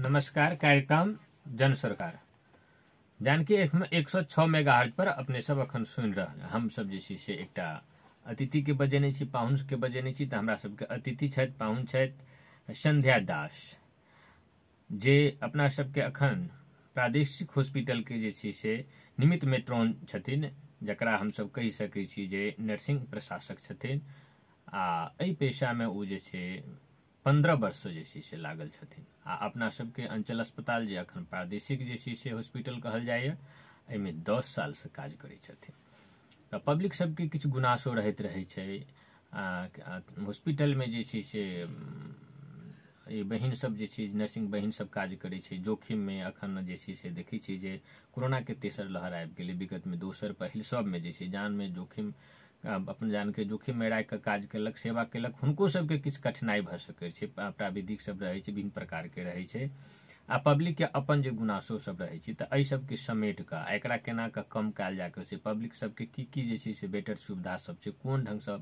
नमस्कार। कार्यक्रम जन सरकार जानकी 106 मेगाहर्ट्ज पर अपने सब अखन सुनि रहल। हम सब जे छी से एकटा अतिथि के बजेने छी, पाहुन के बजेने छी। तऽ हमरा सबके अतिथि छथि, पाहुन छथि संध्या दास, जे अपना सबके अखन प्रादेशिक हॉस्पिटल के जे छी से निमित्त मेट्रोन छथिन, जकरा हम सब कहि सकै छी जे नर्सिंग प्रशासक छथिन। आ एहि पेशा में ओ जे छै 15 वर्ष जे छै से लागल छथिन। आ अपना सबके अंचल अस्पताल जे अखन प्रादेशिक जे छै से हॉस्पिटल कहल जाइए, एहिमे 10 साल से काज करै छथिन। तऽ पब्लिक सबके किछु गुनासो रहैत रहै छै। हॉस्पिटल में जे छै से बहिन सब जे छै, नर्सिंग बहिन सब काज करै छै जोखिम में। अखन जे छै से देखै छी जे कोरोना के तेसर लहर आबि गेलै, विगत में दोसर पहिल सब में जे छै जान में जोखिम, अपन जान के जोखिम में राखि कऽ काज केलक, सेवा केलक। हुनको सबके किछु कठिनाई भऽ सकै छै, प्राविधिक सब रहै छै, विभिन्न प्रकार के रहै छै। आ पब्लिक के अपन जे गुनासो सब रहै छै, तऽ एहि सबके समेट कऽ एकरा केना कऽ कम कयल जा सकै छै, पब्लिक सबके की जे छै से बेटर सुविधा सब छै, कोन ढंग सँ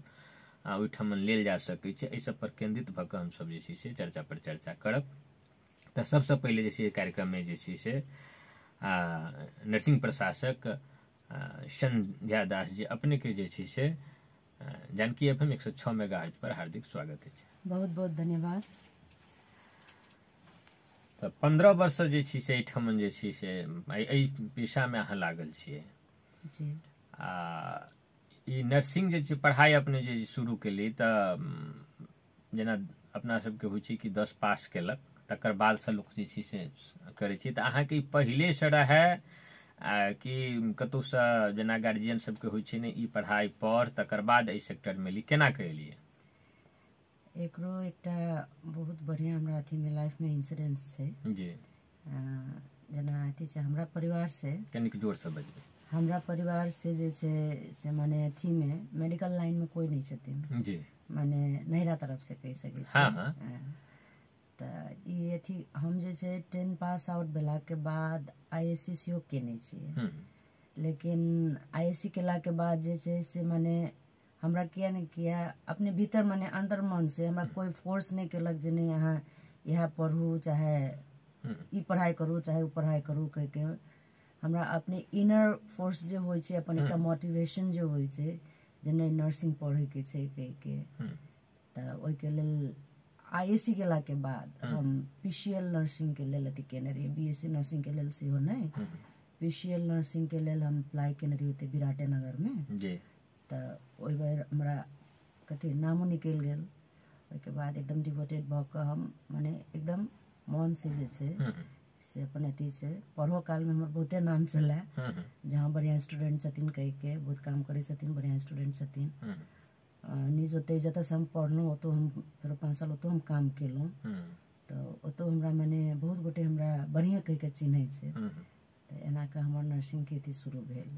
ओहिठाम लेल जा सकै छै, एहि सब पर केंद्रित भऽ कऽ हमसब जे छै से चर्चा पर चर्चा करब। तऽ सबसँ पहिले जे छै कार्यक्रम में जे छै से नर्सिंग प्रशासक संध्या दास जी अपने के जे छै से जानकी FM 106 मेगाहर्ट्ज पर हार्दिक स्वागत है। बहुत बहुत धन्यवाद। तऽ 15 वर्ष जे छै से एहिठाम जे छै से एहि पेशा में अहाँ लागल छियै जी। आ ई नर्सिंग जे छै पढ़ाई अपने जे शुरू केली, तऽ जेना अपना सबके होइ छै कि 10 पास केलक, तकर बाद से लोक जे छै से करै छै। तऽ अहाँके पहिले से रहै कि कतौ से जेना गार्जियन सबके होइ छै ने, ई पढ़ाई पढ़ तकर बाद एहि सेक्टर में ली, केना कलियै? एकरो एकटा बहुत बढ़िया हमरा अथी में लाइफ में इंसिडेंस छै जी। जेना अथी छै हमरा परिवार से, कनिक जोर से बजबै। हमरा परिवार से जे छै से माने अथी में मेडिकल लाइन में कोई नहीं छथिन जी, माने नैहरा तरफ से कहि सकै छी। हाँ हाँ। तऽ ई अथी हम जे छै 10 पास आउट भेला के बाद IAC सेहो केने छियै। लेकिन IAC केला के बाद जे छै से माने हमरा किया नहीं किया, अपने भीतर माने अंदर मन से हमरा कोई फोर्स नहीं केलक जे नहीं यहाँ यह पढ़ू चाहे ई पढ़ाई करू चाहे उ पढ़ाई करू कह के। हमरा अपने इनर फोर्स जो होय छै, अपन एकटा मोटिवेशन जो होय छै जे नहीं नर्सिंग पढ़े के छै कह के। तऽ ओहि के लेल IAC केला के बाद हम PCL नर्सिंग के लेल अथी केने रहिए, BSc नर्सिंग के लेल सेहो नहीं, PCL नर्सिंग के लेल हम अप्लाई केने रहिए ओते विराटे नगर में जी। तऽ ओहि बेर हमरा कथी नामो निकलि गेल। ओहिके बाद एकदम डिवोटेड भऽ कऽ हम माने एकदम मन से जे छै से अपन अथी से पढ़ो काल में हमर बहुते नाम छलै, जहाँ बढ़िया स्टूडेंट छथिन कहि के, बहुत काम करै छथिन, बढ़िया स्टूडेंट छथिन। निज ओते जतऽ से हम पढ़लहुँ ओतौ हम फेर 5 साल ओतौ हम काम केलहुँ। तऽ ओतौ हमरा माने बहुत गोटे हमरा बढ़िया कहि के चिन्है छै। तऽ एना के हमर नर्सिंग के अथी शुरू भेल।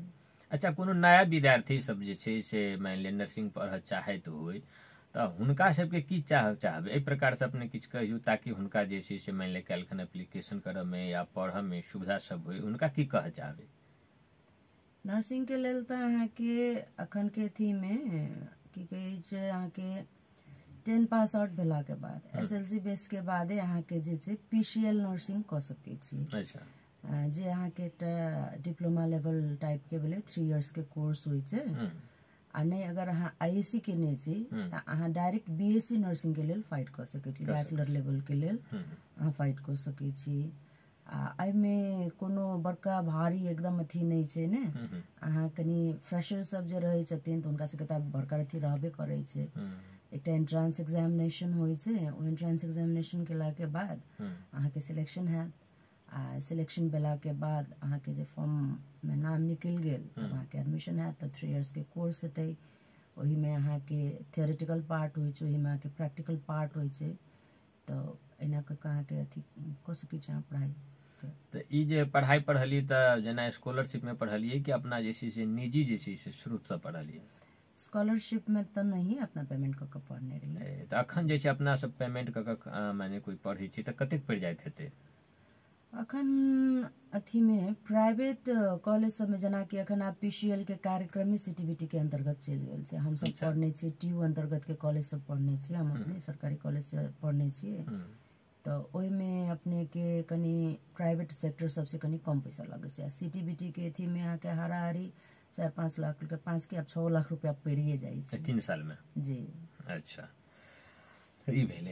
अच्छा, कोनो नया विद्यार्थी सब जे छै से मान लिअ नर्सिंग पढ़ऽ चाहैत होय, तऽ हुनका सबके की चाहबै? एहि प्रकार से अपने किछु कहियौ, ताकि हुनका जे छै से मान लिअ काल्हिखन एप्लीकेशन करऽ में या पढ़ऽ में सुविधा सब होय, हुनका की कहऽ चाहबै? नर्सिंग के लेल तऽ अहाँके अखन के अथी में की कहै छै, अहाँके 10 पास आउट भेला के बाद SLC बेस के बादे अहाँके जे छै PCL नर्सिंग कऽ सकै छी। अच्छा। जे अहाँके एकटा डिप्लोमा लेवल टाइप के भेलै, 3 इयर्स के कोर्स होय छै। आ नहीं अगर अहाँ IAC केने छी तऽ अहाँ डायरेक्ट BSc नर्सिंग के लेल फाइट कऽ सकै छी, बैचलर लेवल के लेल अहाँ फाइट कऽ सकै छी। आ एहिमे कोनो बड़का भारी एकदम अथी नहीं छै ने। अहाँ कनी फ्रेशर सब जे रहै छथिन तऽ हुनका सबके तऽ बड़का अथी रहबे करै छै। एकटा एंट्रेंस एग्जामिनेशन होय छै, ओ एंट्रेंस एग्जामिनेशन केला के बाद अहाँके सिलेक्शन हैत। आ सिलेक्शन भेला के बाद अहाँके जे फॉर्म में नाम निकलि गेल तब अहाँके एडमिशन हैत। तऽ 3 इयर्स के कोर्स हेतै, ओही में अहाँके थियोरेटिकल पार्ट होय छै, ओही में अहाँके प्रैक्टिकल पार्ट होय छै। तऽ एना कऽ के अहाँके अथी कऽ सकै छी अहाँ पढ़ाई। तऽ ई जे पढ़ाई पढ़लियै तऽ जेना स्कॉलरशिप में पढ़लियै कि अपना जे छै से निजी जे छै से शुरू से पढ़लियै? स्कॉलरशिप में तऽ नहीं, अपना पेमेंट कऽ के पढ़ने रहिए। तऽ अखन जे छै अपना सब पेमेंट कऽ के माने कोई पढ़ै छै तऽ कतेक पड़ि जाइत हेतै? अखन अथी में प्राइवेट कॉलेज सब में जेना कि अखन आप PCL के कार्यक्रम CTBT के अंतर्गत चलि गेल छै। हम सब पढ़ने छी TU अंतर्गत के कॉलेज सब पढ़ने छी, हम अपने सरकारी कॉलेज से पढ़ने छी। तो ओहि में अपने के कनी प्राइवेट सेक्टर सबसे कनी कम पैसा लगे छै। CTBT के थी में आके हाराहारी 4-5 लाख रुपया 5 के अब 6 लाख रुपया पड़िए जाइ छै 3 साल में। जी अच्छा ई भेले।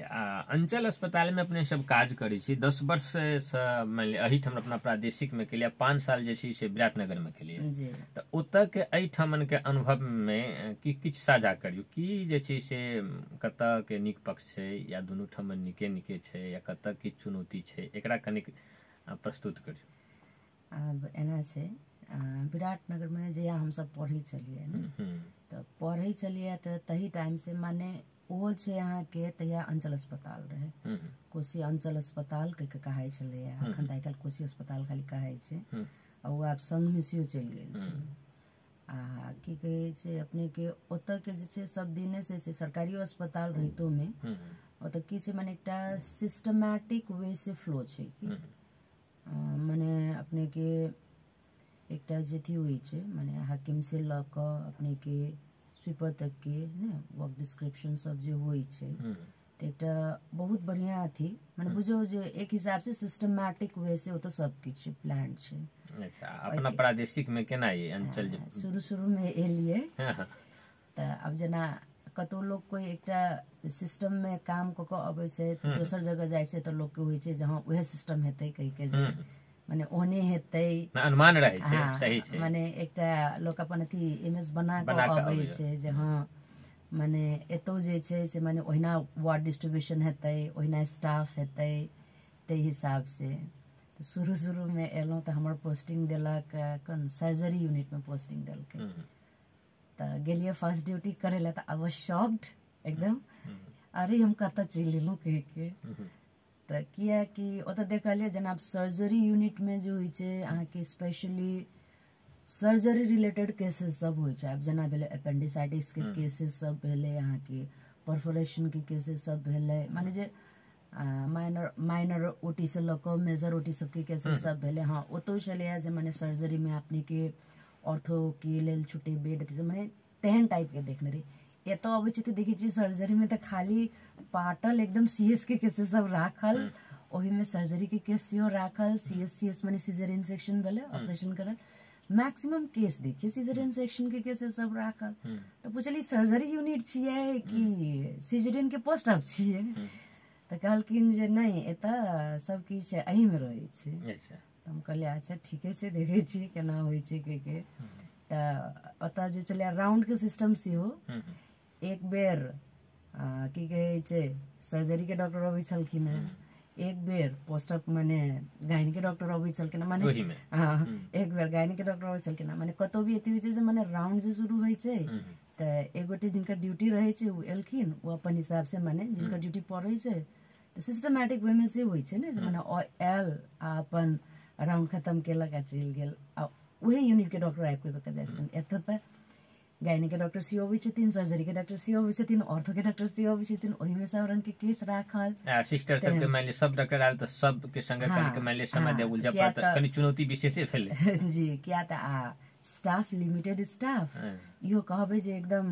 अंचल अस्पताल में अपने सब काज करी छी 10 वर्ष से मान लिया अहिठाम अपना प्रादेशिक में के लिए 5 साल जे छी से विराटनगर में के लिए जी तो ओतऽ के एहिठामन के अनुभव में की किछ साझा करियो की जे छै से कतऽ के नीक पक्ष छै या दुनू ठामन नीके छै या कतऽ की चुनौती छै एकरा कनिक प्रस्तुत करियो। अब एना छै विराटनगर में जे हम सब पढ़े चलिए ने तो पढ़े चलिए तो तही टाइम से माने ओ छै यहाँ के तहिया अंचल अस्पताल रहे कोशी अंचल अस्पताल के कहाई छले अखन त कोशी अस्पताल खाली कहाई छै और वो आब संग मिसियो चल गेल छै। आ की कहे छै अपने के ओतऽ के जे छै सब दिने से सरकारी अस्पताल रहितो में ओतऽ की छै माने एकटा सिस्टमैटिक वे से फ्लो छै कि माने अपने के एकटा जेथी हुई छै माने हाकिम से ल क अपने के स्वीपर तक के ने वर्क डिस्क्रिप्शन सब जो हुई छै तो एकटा बहुत बढ़िया थी माने बुझो जो एक हिसाब से सिस्टमैटिक वे से ओतऽ सब किछ प्लान छै। अच्छा अपना प्रादेशिक में केना ये अंचल शुरू में एलिए त अब जना कतो लोग कोई एकटा सिस्टम में काम क के अबै छै दोसर जगह जाय छै त लोग के होय छै जहां उहे सिस्टम हेतै कहि के जे माने ओने हेतै अनुमान रहे छै। सही छै माने एकटा लोक अपन अथी इमेज बना के अबै छै जे हां माने एतो जे छै से माने ओहिना वार्ड डिस्ट्रीब्यूशन हेतै ओहिना स्टाफ हेतै ते हिसाब से। तो शुरू में एलो तो हमर पोस्टिंग देलक कौन सर्जरी यूनिट में पोस्टिंग देलकै तो गेलिए फर्स्ट ड्यूटी करे ला तो आई वाज शॉक्ड एकदम अरे हम कत चल गेलू कह के तो किया कि ओतऽ देखलिए जना सर्जरी यूनिट में जो होय छै अहाँ के स्पेशली सर्जरी रिलेटेड केसेस सब होय छै। अब जना भेले अपेंडिसाइटिस के केसेस सब भेले अहाँ के परफोरेशन के केसेस सब भेले माने जे माइनर ओटी से लक मेजर ओटी सब के केसेस सब भेले। हाँ ओतो चले जे माने सर्जरी में अपने के ऑर्थो के लेल छुट्टी बेड माने तेहन टाइप के देखने रही एतो अबै छै त देखै छी सर्जरी में तो खाली पाटल एकदम सीएस के केसेस सब राखल ओही में सर्जरी के केस सेहो राखल सीएस माने सीजरियन सेक्शन भेले ऑपरेशन करल मैक्सिमम केस देखिए सीजरियन सेक्शन के केसेस सब राखल। तो पूछली सर्जरी यूनिट छियै कि सीजरियन के पोस्ट ऑफ छियै तो कहलकिन जे नहीं एतऽ सब किछ एही में रहै छै। हम कहलिए अच्छा ठीके छै देखै छी केना होय छै के त ओतऽ जे चले राउंड के सिस्टम सेहो एक बेर की कहे छै सर्जरी के डॉक्टर अबै छलखिन एक बेर पोस्ट ऑफ माने गायनी के डॉक्टर अबै छलखिन माने एक बेर गायनी के डॉक्टर अबै छलखिन माने कतौ भी एती होय छै जे माने राउंड जे शुरू होय छै त एक गोटे जिनका ड्यूटी रहे छै उ एलखिन वो अपन हिसाब से माने जिनका ड्यूटी पड़ै छै तो सिस्टमैटिक वे में से होय छै ने जे माने आयल आ अपन राउंड खत्म केलक आ चलि गेल आ वही यूनिट के डॉक्टर आबि के जाय छथिन। एतऽ त गायनी के डॉक्टर सी अबै छथिन सर्जरी के डॉक्टर सी अबै छथिन ऑर्थो के डॉक्टर सी अबै छथिन ओही में सब रंग के केस राखल सिस्टर सब के मान ली सब डॉक्टर आयल त सब के संग कनि मान ली समय दे उलझा पड़त कनि चुनौती विशेषे भेले जी किया त स्टाफ लिमिटेड स्टाफ इहो कहबै जे एकदम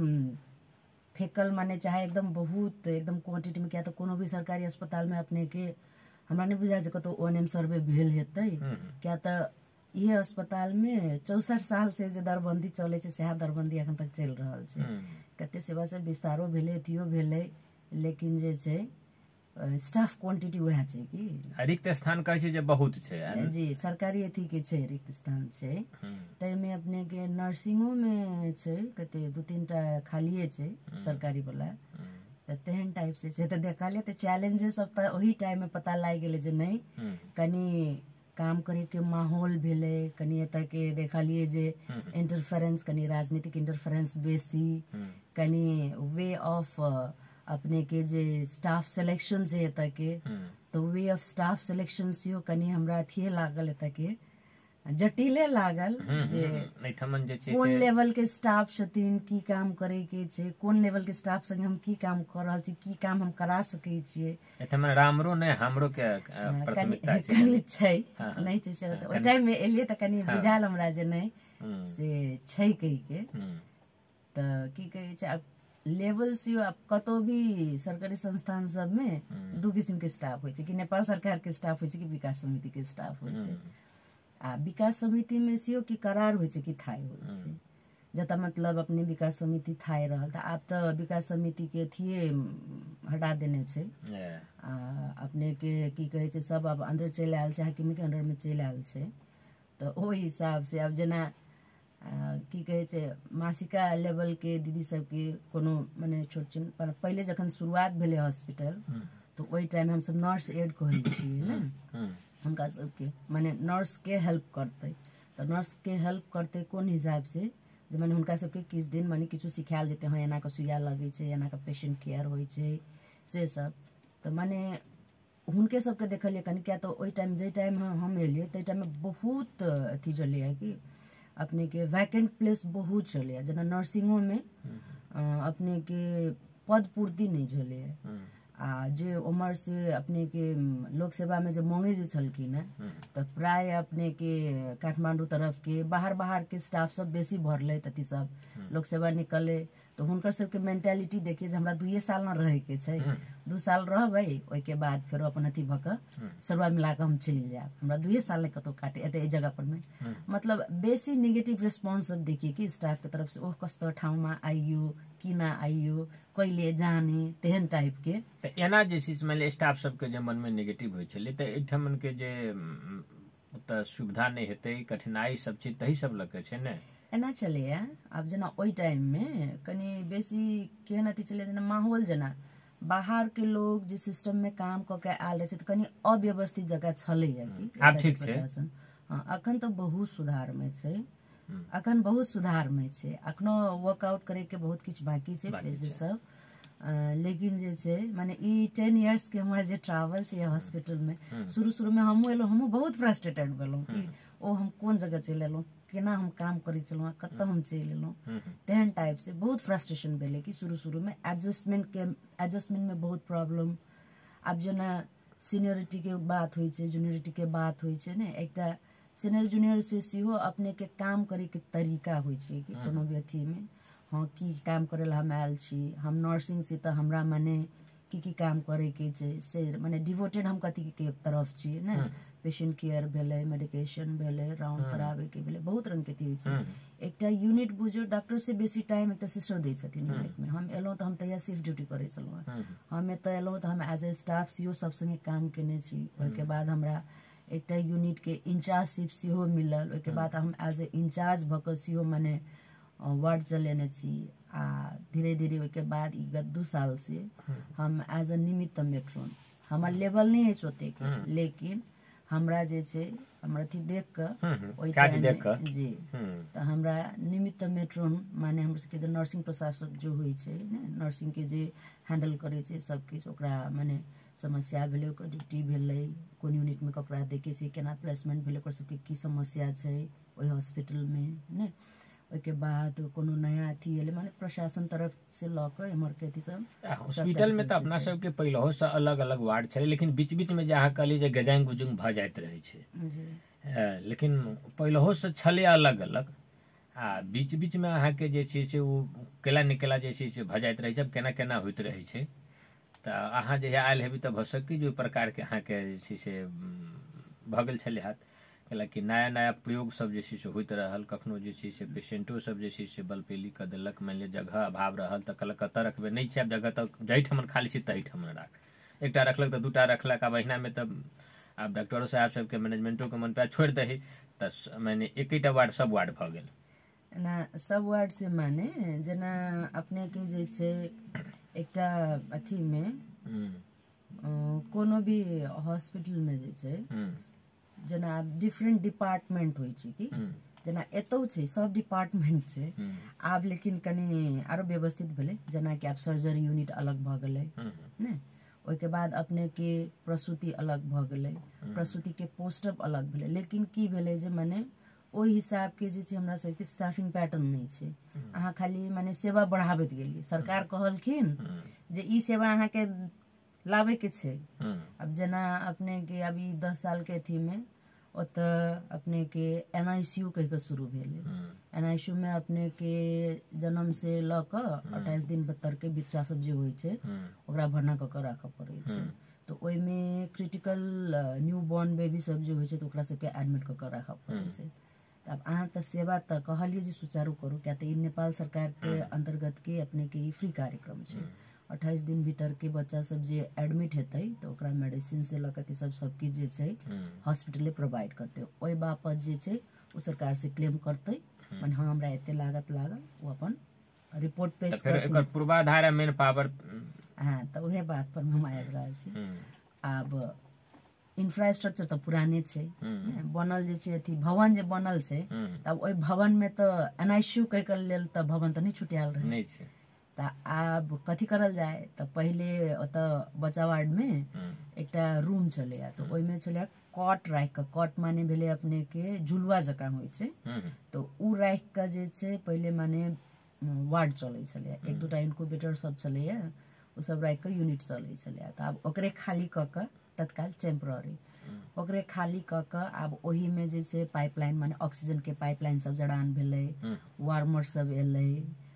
फेकल माने चाहे एकदम बहुत एकदम क्वांटिटी में किया तो कोनो भी सरकारी अस्पताल में अपने के हमरा नहीं बुझा कतो ओएनएम सर्वे भेल हेतै क्या तो ये अस्पताल में 64 साल से जे दरबंदी चले छै सेहा दरबंदी अखन तक चल रहल छै कते सेवा से विस्तारो भेले अथियो भेले लेकिन जे छै स्टाफ क्वांटिटी वह छै कि रिक्त स्थान कहै छै जे बहुत छै जी सरकारी अथी के छै रिक्त स्थान छै तै में अपने के नर्सिंगो में छै कते 2-3 टा खालिए छै सरकारी वाला तेहन टाइप से तो देखा लिया तो चैलेंजेस सब तो वही टाइम में पता लाग गेले जे नहीं कनी काम करे के माहौल भेले कनी एत के देखा लिए जे इंटरफेरेंस कनी राजनीतिक इंटरफेरेंस बेसी कनी वे ऑफ अपने के जे स्टाफ सिलेक्शन जे एत के तो वे ऑफ स्टाफ सिलेक्शन से कनी हमरा अथिए लागल एत के जटिले लागल जे एठमन जे छै कोन लेवल के स्टाफ छथिन की काम करे के छै कोन लेवल के स्टाफ संगे हम की काम कर रहल छी की काम हम करा सकै छियै एठमन रामरो नै हमरो के प्राथमिकता छै कनी छै नै छै से ओइ टाइम में एलिए त कनी बुझाल हमरा जे नै से छै कहि के त की कहै छै लेवल से आप कतो भी सरकारी संस्थान सब में दू किस्म के स्टाफ होय छै कि नेपाल सरकार के स्टाफ होय छै कि विकास समिति के स्टाफ होय छै। आ विकास समिति में से कि करार होय छै कि थाय होय छै, जता मतलब अपने विकास समिति थाय रहल त आब त विकास समिति के थिए हटा देने छै। अपने के की कहे छै सब अब अंदर चले आयल छै, हाकिम के अंडर में चले आयल छै। तो ओ हिसाब से अब जना की कहे छै मासिका लेवल के दीदी सबके कोनो माने छोट छिन पहले जखन शुरुआत भेले हॉस्पिटल तो ओई टाइम हम सब नर्स एड कहै छियै ना हुनका सबके, माने नर्स के हेल्प करते। तो नर्स के हेल्प करते कोन हिसाब से जे माने हुनका सबके किछ दिन माने किछु सिखायल जेते, हाँ एना के सुइया लगे छै, एना के पेशेंट केयर होय छै से सब। तो माने हुनके सबके देखलिए कनी, क्या तो ओई टाइम जे टाइम हम एलिए तै टाइम में बहुत अथी चले है कि अपने के वैकेंट प्लेस बहुत चले है, जना नर्सिंगो में अपने के पद पूर्ति नहीं चले है। आ जे उमर से अपने के लोक सेवा में जो मांगे जे छलखिन है तो प्राय अपने के काठमांडू तरफ के बाहर के स्टाफ सब बेसी भरले, तती सब लोक सेवा निकले। तो हुनकर सबके मेंटालिटी देखिए जे हमरा 2 साल न रहे के छै, 2 साल रहबै ओइ के बाद फेर अपन अथी भक सरवा मिला के हम चल जाब, हमरा 2 साल ने कतो काटे एते ए जगह पर में। मतलब बेसी नेगेटिव रिस्पांस सब देखिए कि स्टाफ के तरफ से ओह कस्तो ठाउँ में आइयो कि ना आइयो कहिले जाने तेहन टाइप के। त एना जे चीज माने स्टाफ सबके जे मन में नेगेटिव होय छले त एठमन के जे त सुविधा नहीं हेते, कठिनाई सब चीज तही सब लगे छै ने एना चले है। अब जना ओई टाइम में कनी बेसी केहन अथी चले जना माहौल जना बाहर के लोग जे सिस्टम में काम क के आल रहे छै त कनी अव्यवस्थित जगह छले है कि आब ठीक छै। हां अखन तो बहुत सुधार में छै, अखन बहुत सुधार में छै, अखनो वर्कआउट करे के बहुत किछ बाकी छै फेजेस सब। लेकिन जे छै माने ई 10 इयर्स के हमर जे ट्रैवल छै हॉस्पिटल में, शुरू में हमहू एलो, हमहू बहुत फ्रस्ट्रेटेड भेलौ कि ओ हम कोन जगह चलि एलौ, केना हम काम करै छलहुँ, कत हम चलि एलहुँ, तेहन टाइप से बहुत फ्रस्ट्रेशन भेले कि शुरू में एडजस्टमेंट में बहुत प्रॉब्लम। अब जना सीनियरिटी के बात होय छै, जूनियरिटी के बात होय छै ने, एकटा सीनियर जूनियर से सेहो अपने के काम करे के तरीका होय छै कि कोनो भी अथी में हाँ की काम करे ला हम आयल छी, हम नर्सिंग से त हमरा माने की काम करे के छै से माने डिवोटेड हम कथी के तरफ छी ने, पेशेंट केयर भेले, मेडिकेशन भेले, राउंड करावे के भेले, बहुत रंग के चीज छै। एकटा यूनिट बुझो डॉक्टर से बेसी टाइम एकटा सिस्टर दै छथिन यूनिट में। हम एलो त हम तैया शिफ्ट ड्यूटी करे छलहुँ, हम एतऽ एलो त हम एज ए स्टाफ सीओ सब संगे काम केने छी। ओके बाद हमरा एकटा यूनिट के इंचार्जशिप सेहो मिलल, ओके बाद हम एज ए इंचार्ज भक सेहो माने वार्ड चलेने छी। आ धीरे धीरे ओके बाद 2 साल से हम एज ए निमित्त मेट्रोन, हमर लेवल नहीं है ओते के, लेकिन हमरा जे छै हमरा अथी देख के ओइ टाइम जी त हमरा निमित्त मेट्रोन माने हमर सबके जे नर्सिंग प्रशासक जो होय छै ने, नर्सिंग के जे हैंडल करे छै सब किछ, ओकरा माने समस्या भेले, ओकर ड्यूटी भेले, कोन यूनिट में ककरा देखे छै, केना प्लेसमेंट भेले, ओकर सबके की समस्या छै ओइ हॉस्पिटल में ने। ओके बाद कोनो नया अथी एले माने प्रशासन तरफ से ल के एमर के अथी सब हॉस्पिटल में त अपना सब के पहिलहो से अलग अलग वार्ड छले, लेकिन बीच बीच में जहाँ कहली जे गजांग गुजुंग भ जाइत रहे छै जी। लेकिन पहिलहो से छले अलग अलग, आ बीच बीच में अहाँ के जे छै से ओ केला निकेला जे छै से भ जाइत रहे छै, केना केना होइत रहे छै। त अहाँ जे आयल हेबी त भ सकै जो प्रकार के अहाँ के जे छै से भ गेल छले हाथ, कि नया नया प्रयोग सब जे छै से होइत रहल। कखनो जे छै से पेशेंटो सब जे छै से बलपेली क देलक, मान लिअ जगह अभाव रहल त कहलक कतऽ रखबे, नहीं छै आब जगह त जाहिठाम खाली छै तहीठाम राख, एकटा रखलक त दूटा रखलक। अब अहिना में तब आब डॉक्टरों साहब सबके मैनेजमेंटो के मन पे छोड़ दही त माने एकैटा वार्ड सब वार्ड भ गेल ना, सब वार्ड से माने जना अपने के जे छै एकटा अथी में कोनो भी हॉस्पिटल में जे छै जना डिफरेंट डिपार्टमेंट होय छै कि जना एतौ छै सब डिपार्टमेंट छै आब, लेकिन कनी आरो व्यवस्थित भेले, जना कि आब सर्जरी यूनिट अलग भ गेले ने, ओके बाद अपने के प्रसूति अलग भ गेले, प्रसूति के पोस्टअप अलग भेले। लेकिन की भेले जे माने ओहि हिसाब के जे छै हमरा सबके स्टाफिंग पैटर्न नहीं छै। अहाँ खाली माने सेवा बढ़ाबैत गेलिए, सरकार कहलखिन जे ई सेवा अहाँ के लावे के छै। अब जना अपने के अभी 10 साल के थी में ओतऽ अपने के NICU कह के शुरू भेलै। NICU में अपने के जन्म से ल क 28 दिन भीतर के बच्चा सब जे होइ छै ओकरा भरना क के राखऽ पड़ै छै। तो ओइ में क्रिटिकल न्यू बॉर्न बेबी सब जे होइ छै तो ओकरा सबके एडमिट क के राखऽ पड़ै छै। तब अहाँ तऽ सेवा तऽ कहलिए जे सुचारू करू, क्या तऽ ई नेपाल सरकार के अंतर्गत के अपने के फ्री कार्यक्रम छै। 28 दिन भीतर के बच्चा सब जे एडमिट हेतै तो ओकरा मेडिसिन से लकत सब की जे छै हॉस्पिटले प्रोवाइड करते। ओइ बापत जे छै ओ सरकार से क्लेम करते, माने हाँ हमरा एते लागत लागल, वो अपन रिपोर्ट पेश करते। एकर पूर्वाधार मेन पावर। हाँ, तो उहे बात पर हम आबि रहल छी। आब इंफ्रास्ट्रक्चर तो पुराने छै, बनल जे छै अथी भवन जे बनल छै, तब ओइ भवन में तो NICU कह के लेल तो भवन तो नहीं छुटियाल रहे। नहीं छै। त आब कथी करल जाए, त पहिले ओतऽ बच्चा वार्ड में एकटा रूम चले, तो ओइ में चले कॉट राख के, कॉट माने भेले अपने के झुलुआ जकाँ होइ छै, तो उ राख के जे छै पहिले माने वार्ड चलै छलै, एक दूटा इनक्यूबेटर सब छलैया, उ सब राख के यूनिट चलै छलै। त आब ओकरे खाली क के तत्काल टेम्पररी ओकरे खाली क के आब ओही में जे छै पाइपलाइन माने ऑक्सीजन के पाइपलाइन सब जड़ान भेलै, वार्मर सब एलै,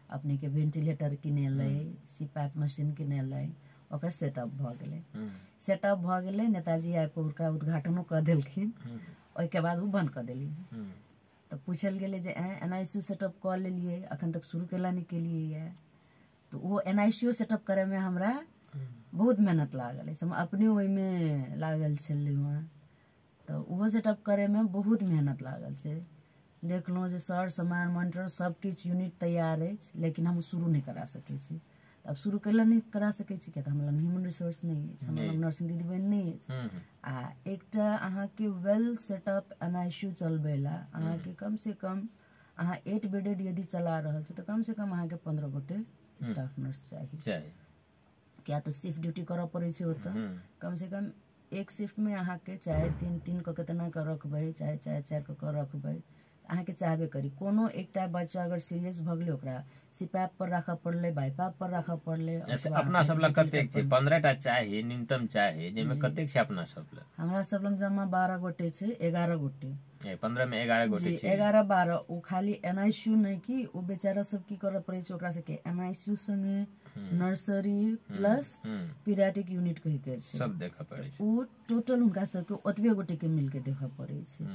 अपने के वेंटिलेटर किनेलै, CPAP मशीन किनेलै, ओकर सेटअप भ गेलै। सेटअप भ गेलै, नेताजी आबि के ओकरा उद्घाटनो क देलखिन, ओइके बाद उ बंद क देली। तो पूछल गेलै जे NICU सेटअप क लेलिए, अखन तक शुरू केला नहीं केलिए ये। तो वो NICU सेटअप करे में हमरा बहुत मेहनत लागल है, हम अपने ओइ में लागल छलै वहाँ। तो वो सेटअप करे में बहुत मेहनत लागल छै। देखलहुँ जे सर सामान मॉनिटर सब किछ यूनिट तैयार अछि, लेकिन हम शुरू नहीं करा सकै छी। अब शुरू कैला नहीं करा सकै छी किया तऽ हमरा लग ह्यूमन रिसोर्स नहीं अछि, हमरा लग नर्सिंग दीदी बहन नहीं अछि। आ एकटा अहाँ के वेल सेटअप NICU चलबै ला अहाँ के कम से कम अहाँ 8 बेडेड यदि चला रहल छी तो कम से कम अहाँ के 15 गोटे स्टाफ नर्स चाहिए। क्या तो शिफ्ट ड्यूटी करऽ पड़ै छै ओतऽ, कम से कम एक शिफ्ट में अहाँ के चाहे 3-3 क केतना क रखबै, चाहे 4-4 क रखबै, अहाँ के चाहबे करी। कोनो एकटा बच्चा अगर सीरियस भ गेलै ओकरा CPAP पर राखऽ पड़लै, BiPAP पर राखऽ पड़लै। अपना सब लग कतेक छै? 15 टा चाही न्यूनतम चाही, जेमे कतेक छै अपना सब लग? हमरा सब लग जमा 12 गोटे छै, 11 गोटे। 15 में 11 गोटे छै। 11-12 उ खाली NICU नहीं कि उ बेचारा सब की करऽ पड़ै छै ओकरा सबके NICU संगे नर्सरी प्लस पीडियाट्रिक यूनिट कह के छै, सब देखऽ पड़ै छै। उ टोटल हुनका सबके ओतबे गोटे के मिल के देखऽ पड़ै छै।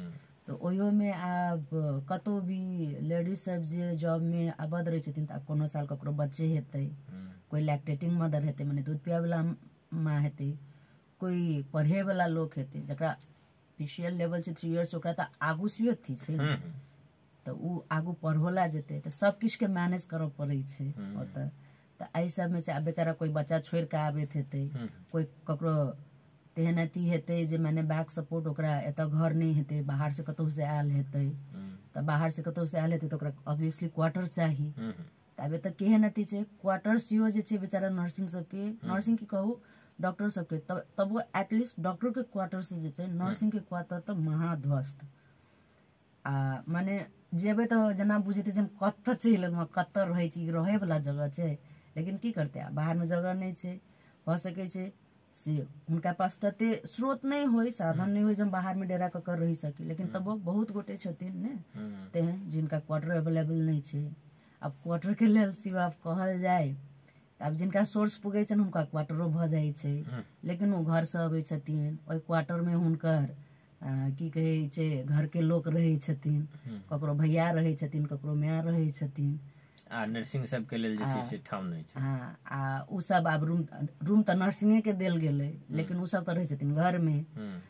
तो ओहियो में आब कतौ भी लेडीज सब जे जॉब में आबद रहे छथिन त कोनो साल ककरो बच्चे हेतै, कोई लैक्टेटिंग मदर हेतै माने दूध पिया वाला माँ हेतै, कोई पढ़े वाला लोग हेतै जकरा PCL लेवल छै 3 इयर्स, ओकरा त आगू से थी छै, तो उ आगू पढ़ोला जेतै त सब किछ के मैनेज करऽ पड़ै छै ओतऽ। त एहि सब में से बेचारा कोई बच्चा छोड़ के आबैत हेतै, कोई ककरो तेहन अथी हेतै जे माने बैक सपोर्ट ओकरा एतऽ घर नहीं हेतै, बाहर से कतौ से आयल हेतै, त बाहर से कतौ से आयल हेतै तो ओकरा ऑब्वियसली क्वार्टर चाही। तब एतऽ केहन अथी छै क्वार्टर सीओ जे छै बेचारा नर्सिंग सबके, नर्सिंग की कहू डॉक्टर सबके, तब वो एटलीस्ट डॉक्टर के क्वार्टर से जे छै नर्सिंग के क्वार्टर तो महाध्वस्त। आ माने जेबै तो जेना बुझेतै जे हम कतऽ चलि एलहुँ, कतऽ रहै छी, रहै वाला जगह छै, लेकिन की करतै बाहर में जगह नहीं छै। भ सकै छै से हुनका पास तते स्रोत नहीं होय, साधन नहीं होय जे हम बाहर में डेरा कऽ रही सकी, लेकिन तब बहुत गोटे छथिन ने तेहन जिनका क्वार्टर अवेलेबल नहीं छै। अब क्वार्टर के लेल सिवा कहल जाए आब जिनका सोर्स पुगे छन हुनका क्वार्टरो भ जाय छै, लेकिन वो घर से अबै छथिन, ओइ क्वार्टर में हुनकर की कहे छै घर के लोक रहै छथिन, ककरो भैया रहै छथिन, ककरो माय रहै छथिन। आ नर्सिंग सब के लेल जे छै से ठाम नहीं छै। हाँ, आ उ सब आब रूम त नर्सिंगे के देल गेलै, लेकिन उ सब त रहै छथिन घर में।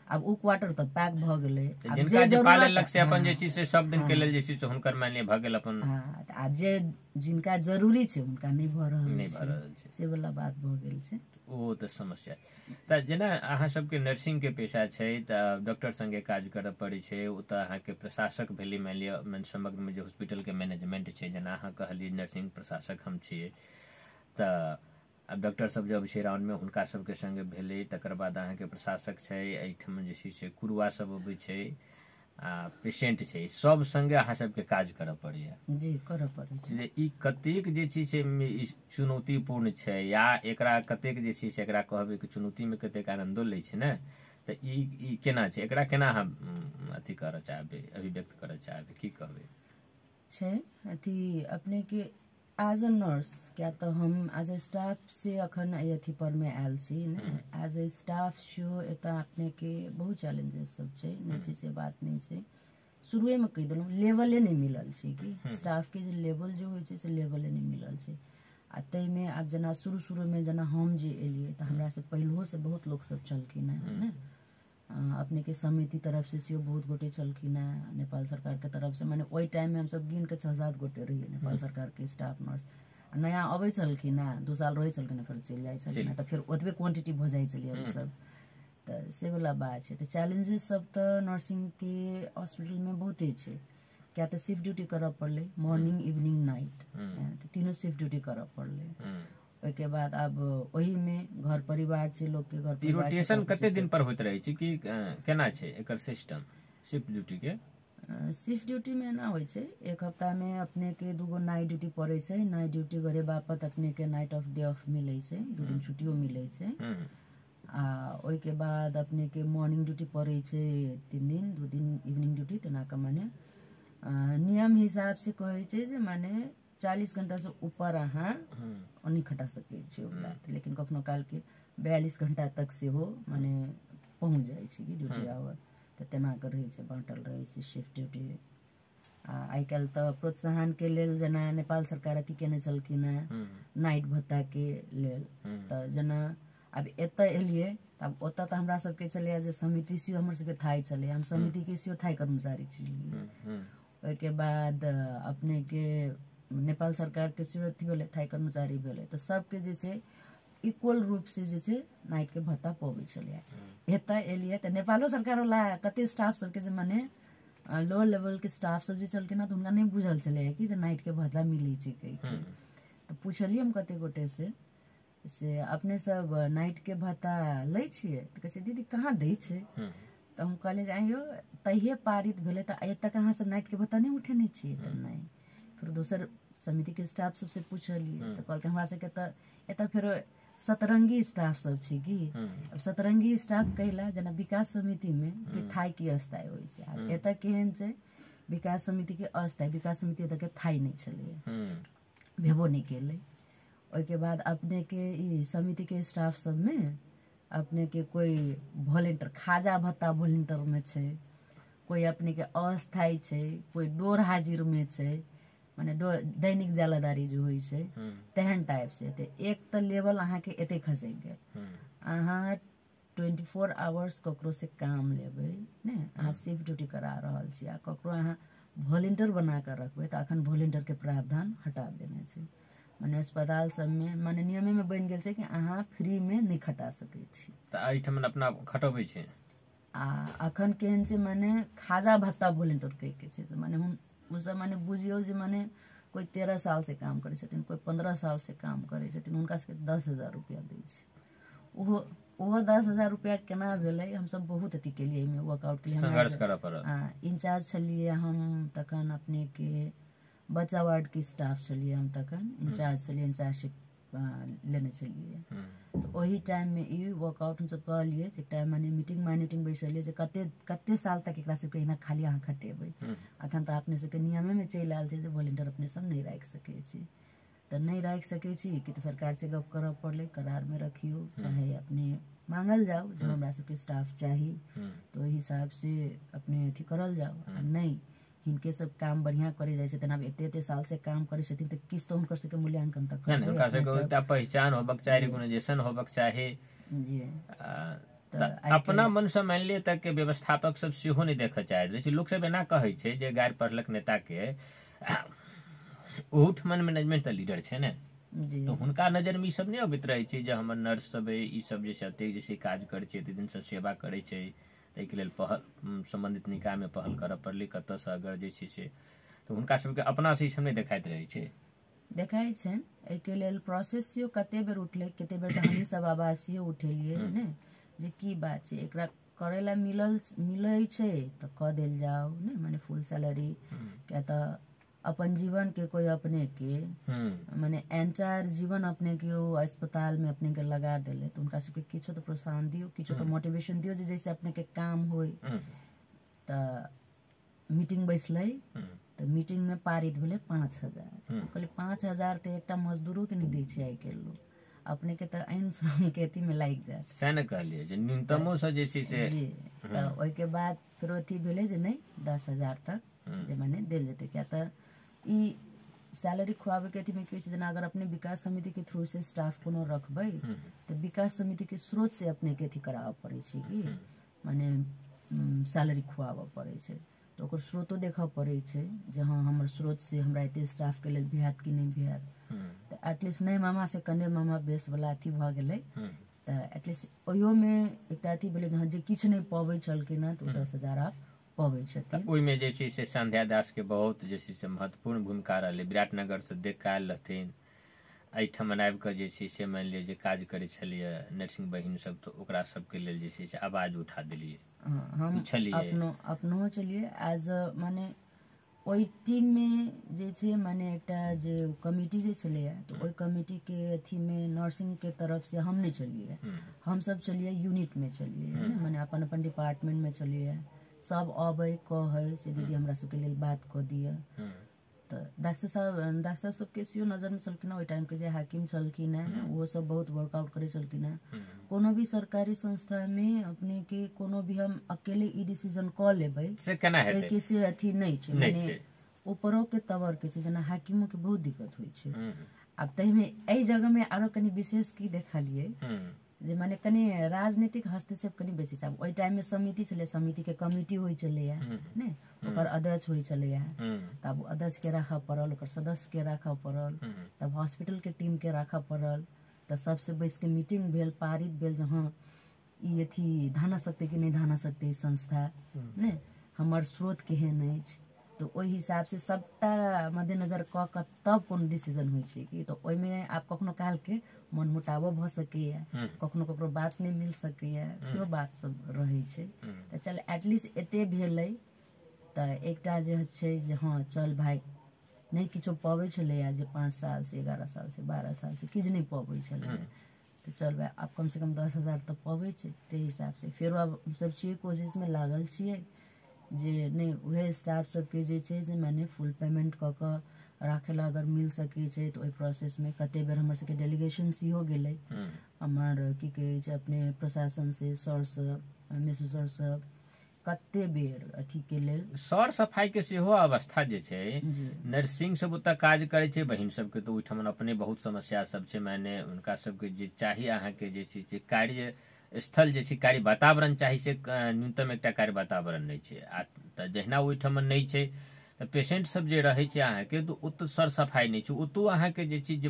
अब उ क्वार्टर त पैक भ गेलै, जिनका जे पालेलक से अपन जे छै से सब दिन के लेल जे छै से हुनकर माने भ गेल अपन। हाँ, आ जे जिनका जरूरी छै हुनका नहीं भ रहल छै, से वाला बात भ गेल छै। ओ त समस्या त जेना अहाँ सबके नर्सिंग के पेशा छै त डॉक्टर संगे काज करऽ पड़ै छै, ओतऽ अहाँ के प्रशासक भेली, मान लिअ समग्र में जे हॉस्पिटल के मैनेजमेंट छै, जेना अहाँ कहलिए नर्सिंग प्रशासक हम छियै, त अब डॉक्टर सब जब छै राउंड में हुनका सबके संगे भेलै, तकर बाद अहाँ के प्रशासक छै, एहिठाम जे छै से कुरुआ सब अबै छै, आ पेशेंट छै, सब संगे अहाँ सबके काज करऽ पड़ैया। जी करऽ पड़ै छै। ई कतेक जे छै से चुनौतीपूर्ण छै, या एकरा कतेक जे छै से एकरा कहबै कि चुनौती में कतेक आनंदो लै छै ने, तो ई केना छै, एकरा केना हम अथी करऽ चाहबै, अभिव्यक्त करऽ चाहबै, की कहबै छै अथी अपने के एज अ नर्स, क्या तो हम एज ए स्टाफ से अखन अथी पर में आयल छी ने, एज ए स्टाफ छो एतऽ अपने के बहुत चैलेंजेस सब छै, नहि छै से बात नहीं छै। शुरुए में कहि देलहुँ लेवले नहीं मिलल छै कि स्टाफ के जे लेवल जो होइ छै से लेवले नहीं मिलल छै। आ ताहिमे आब जेना शुरू में जेना हम जे एलियै तऽ हमरा से पहिलहो से बहुत लोग सब छलखिन हैं ने, अपने के समिति तरफ से सेहो बहुत गोटे छलखिन हैं, नेपाल सरकार के तरफ से, माने ओहि टाइम में हम सब गिन के 6-7 गोटे रहिए नेपाल सरकार के स्टाफ नर्स। नया अबै छलखिन हैं, 2 साल रहै छलखिन हैं, फिर चलि जाइ छलखिन हैं, तऽ फिर ओतबे क्वांटिटी भऽ जाइ छलियै हम सब। तऽ से वाला बात छै। तऽ चैलेंजेस सब तऽ नर्सिंग के हॉस्पिटल में बहुते छै, क्या तो शिफ्ट ड्यूटी करऽ पड़लै, मॉर्निंग इवनिंग नाइट, तऽ तीनों शिफ्ट ड्यूटी करऽ पड़लै। ओके बाद अब वही में घर परिवार छै, लोग के घर परिवार रोटेशन कते दिन पर होइत रहै छै कि केना छै एकर सिस्टम शिफ्ट ड्यूटी के? शिफ्ट ड्यूटी में ना होइ छै, एक हफ्ता में अपने के 2 गो नाइट ड्यूटी पड़े छै, नाइट ड्यूटी करे बापत अपने के नाइट ऑफ डे ऑफ मिले छै, 2 दिन छुट्टियो मिले छै। आ ओहि के बाद अपने के मॉर्निंग ड्यूटी पड़े छै 3 दिन, 2 दिन इवनिंग ड्यूटी, तेना का माने नियम हिसाब से कहे छै जे माने 40 घंटा से ऊपर अहाँ नहीं खटा सके छी बात, लेकिन कखनो काल के 42 घंटा तक से हो माने पहुंच जाए छै कि ड्यूटी आवर, तऽ तेना के रहै छै, बाँटल रहै छै शिफ्ट ड्यूटी। आइ काल्हि तऽ प्रोत्साहन के लेल जेना नेपाल सरकार अथी केने छलखिन हैं नाइट भत्ता के लेल, तऽ जेना अब एतऽ एलियै तब ओतऽ तऽ हमरा सबके छलै जे समिति से हमर सबके थाई छलै, हम समिति के सेहो थाई कर्मचारी छलियै। ओहिके बाद अपने के नेपाल सरकार के सेहो अथी भेलै, थाई कर्मचारी भेलै, तऽ सबके जे छै इक्वल रूप से जे छै नाइट के भत्ता पबै छलै। एतऽ एलियै तऽ नेपालो सरकार वाला कते स्टाफ सबके जे माने लोअर लेवल के स्टाफ सब जे छलखिन हैं तऽ हुनका नहीं बुझल छलै कि जे नाइट के भत्ता मिलै छै कहि के। तऽ पूछलियै हम कते गोटे से अपने सब नाइट के भत्ता लै छियै, तऽ कहै छै दीदी कहाँ दै छै। तऽ हम कहलियै जे आइयो तहिये पारित भेलै तऽ आइ तक अहाँ सब नाइट के भत्ता नहीं उठेने छियै, तऽ नहीं। फिर दोसर समिति के स्टाफ सबसे पूछलियै तऽ कहलकै हमरा सबके तऽ एतऽ फेरो सतरंगी स्टाफ सब छै कि, अब सतरंगी स्टाफ कहला जेना विकास समिति में कि थाई के अस्थायी होइ छै, आब एतऽ केहन छै विकास समिति के अस्थायी, विकास समिति एतऽ के थाई नहीं छलै, भेबो नहीं केलै। ओहिके बाद अपने के ई समिति के स्टाफ सब में अपने के कोई वॉलेंटियर खाजा भत्ता वॉलेंटियर में छै, कोई अपने के अस्थायी छै, कोई डोर हाजिर में छै, माने दैनिक जालादारी जो होइ छै तेहन टाइप से। ते एक तो लेवल अहाँ के एते खसक गेल, अहाँ 24 आवर्स ककरो से काम लेबै ने, अहाँ शिफ्ट ड्यूटी करा रहल छी आ ककरो अहाँ वॉलेंटियर बना के रखबै तऽ अखन वॉलेंटियर के प्रावधान हटा देने छै, माने अस्पताल सब में माने नियमे में बनि गेल छै कि अहाँ फ्री में नहीं खटा सकै छी, तऽ एहिठाम अपना खटबै छै। आ अखन केहन छै माने खाजा भत्ता वॉलेंटियर कहि के छै, माने हम उ सब माने बुझियो जे माने कोई 13 साल से काम करे छथिन, कोई 15 साल से काम करे छथिन, हुनका सबके 10,000 रुपया दै छै। ओहो 10,000 रुपया केना भेलै, हम सब बहुत अथी केलियै, एहिमे वर्कआउट केलियै, संघर्ष करऽ पड़ल। इंचार्ज छलियै हम तखन, अपने के बच्चा वार्ड के स्टाफ छलियै हम तखन, इंचार्ज छलियै, इंचार्जशिप लेने छलियै। तऽ ओही टाइम में ई वर्कआउट हम सब कहलियै जे टाइम माने मीटिंग बैसलियै जे कते साल तक एकरा सबके एना खाली अहाँ खटेबै, अखन तऽ अपने सबके नियमे में चलि आयल छै जे वॉलेंटियर अपने सब नहीं राखि सकै छी, तऽ नहीं राखि सकै छी कि तऽ सरकार से गप करऽ पड़लै, करार में रखियो चाहे अपने मांगल जाओ जो हमरा सबके स्टाफ चाही, तो ओहि हिसाब से अपने अथी करल जाओ। आ नहीं हिनके सब काम बढ़िया करे जाय छथिन, आब एते साल से काम करे छथिन तऽ किछ तो हुनकर सबके मूल्यांकन तक करबै, हुनका सबके एकटा पहचान होबक चाही, रिकॉग्निशन होबक चाही जी। अपना मन से मान लिअ तक के व्यवस्थापक सब सेहो नहीं देखऽ चाहैत रहै छै, लोक सब एना कहै छै जे गारि पढ़लक नेता के ओहूठमन मैनेजमेंट लीडर छै ने, तो हुनका नजर में ई सब नहीं अबैत रहे छै जे हमर नर्स सब ई सब जे छै एते जे काज करे छै, एते दिन से सेवा करे छै, ताहिके लेल पहल संबंधित निकाय में पहल करऽ पड़लै, कतऽ से अगर जे छै से तऽ हुनका सबके अपना से ई सब नहीं देखाइत रहै छै। देखाइ छनि, एहिके लेल प्रोसेसियो कते बेर उठलै, कते बेर तऽ हमही सब आवासीय उठेलियै ने, जे की बात छै एकरा करे ला मिलै छै तऽ कऽ देल जाओ ने, माने फुल सैलरी, क्या तऽ अपन जीवन के कोई अपने के माने एंटायर जीवन अपने के वो अस्पताल में अपने के लगा देले तो उनका सबके किछो तो प्रोत्साहन दियो, किछो तो मोटिवेशन दियो जैसे अपने के काम होय। त मीटिंग बैसलै तो मीटिंग में पारित भेले 5,000। कहले 5,000 तो एकटा मजदूरो के नहीं दै छै आइ काल्हि लोग, अपने के तो आइन श्रम के अथी में लागि जाए सैन कहलिए जे न्यूनतमो से जे छै से जी। तो ओइ के बाद फिर अथी भेले जे नहीं 10,000 तक जे माने देल जेते। क्या तो ई सैलरी खुआबे के अथी में की जेना अगर अपने विकास समिति के थ्रू से स्टाफ कोनो रखबै तो विकास समिति के स्रोत से अपने के अथी कराबे पड़े छै कि माने सैलरी खुआबे पड़े छै। तो ओकर स्रोतो देखा पड़े छै जे हाँ हमर स्रोत से हमरा एते स्टाफ के लेल भेट कि नहीं भेट। तो एटलीस्ट नहीं मामा से कने मामा बेस वाला अथी भ गेलै तो एटलीस्ट ओयो में एकटा अथी भेलै जे हाँ जे किछ नहीं पबै छलखिन तो 10,000 आप पबै छथिन। ओइमे जे छै से संध्या दास के बहुत जे छै से महत्वपूर्ण भूमिका रहलै। विराटनगर से देख के आयल रहथिन, एहिठाम आबि कऽ जे छै से मानि लिअ जे काज करै छलियै नर्सिंग बहिन सब तो ओकरा सबके लेल जे छै से आवाज उठा देलियै। हम अपनो चलिए एज माने ओइ टीम में जे छै माने एकटा जे कमिटी जे छलैया तो ओइ कमिटी के अथी में नर्सिंग के तरफ से हम नहीं चलिए, हम सब चलिए यूनिट में चलिए माने अपन अपन डिपार्टमेंट में चलिए। सब अबै कहे से दीदी हमरा सबके लेल बात क दिया। तो डॉक्टर साहब सबके सीओ नजर में चलकिन ओइ टाइम के जे हाकिम चलकिन वो सब बहुत वर्कआउट करे चलकिन। कोनो भी सरकारी संस्था में अपने के कोनो भी हम अकेले ई डिसीजन क लेबै से केना हेतै, किसी अथी नहीं छै माने ऊपरो के तवर के छै जेना हाकिमो के बहुत दिक्कत होय छै। अब तही में एई जगह में आरो कनी विशेष की देखलिए जे माने कनी राजनीतिक हस्तक्षेप कनी बेसी छै। ओइ टाइम में समिति छले, समिति के कमिटी होय छलैया ने ओकर अध्यक्ष होय छलैया तब अध्यक्ष के राखा पड़ल, ओकर सदस्य के राखा पड़ल, तब हॉस्पिटल के टीम के राखा पड़ल। तो सबसे बैस के मीटिंग भेल, पारित भेल जहाँ ई अथी धाना सकते कि नहीं धाना सकते संस्था ने हमर स्रोत केहन अछि। तो ओहि हिसाब से सबटा मद्देनजर क के तब कोनो डिसीजन होय छै कि तो ओइ में आप कखनो काल के मन मुटाव भ सकैया, कखनो ककरो बात नहीं मिल सकैया, सेहो बात सब रहे छै। तो चल एटलीस्ट एते भेलै तो एकटा जे छै जे हाँ चल भाई नहीं किछो पबै छलैया जे 5 साल से 11 साल से 12 साल से किछ नहीं पबै छलै तो चल भाई आप कम से कम 10,000 तो पबै छै। ते हिसाब से फेरो अब सब चीज कोशिश में लागल छियै जे नहीं वह स्टाफ सबके जे छै से मैंने फुल पेमेंट क के राखे ला अगर मिल सके छै तो ओइ प्रोसेस में कते बेर हमर सबके डेलीगेशन सीहो गेलै हमर की कहे छै अपने प्रशासन से सर सब मेसू सर सब कते बेर अथी के लेल सर सफाई के सेहो अवस्था जे छै नर्सिंग सब ओतऽ काज करे छै बहिन सबके तो ओहिठाम अपने बहुत समस्या सब छै। माने उनका सबके जे चाही अहाँ के जे छै से कार्य स्थल जे छै कार्य वातावरण चाही से न्यूनतम एकटा कार्य वातावरण नहीं छै। तऽ जहिना ओहिठाम नहीं छै तऽ पेशेंट सब जे रहे छै अहाँ के तो ओतऽ सर सफाई नहीं छै, ओतौ अहाँ के जे चीज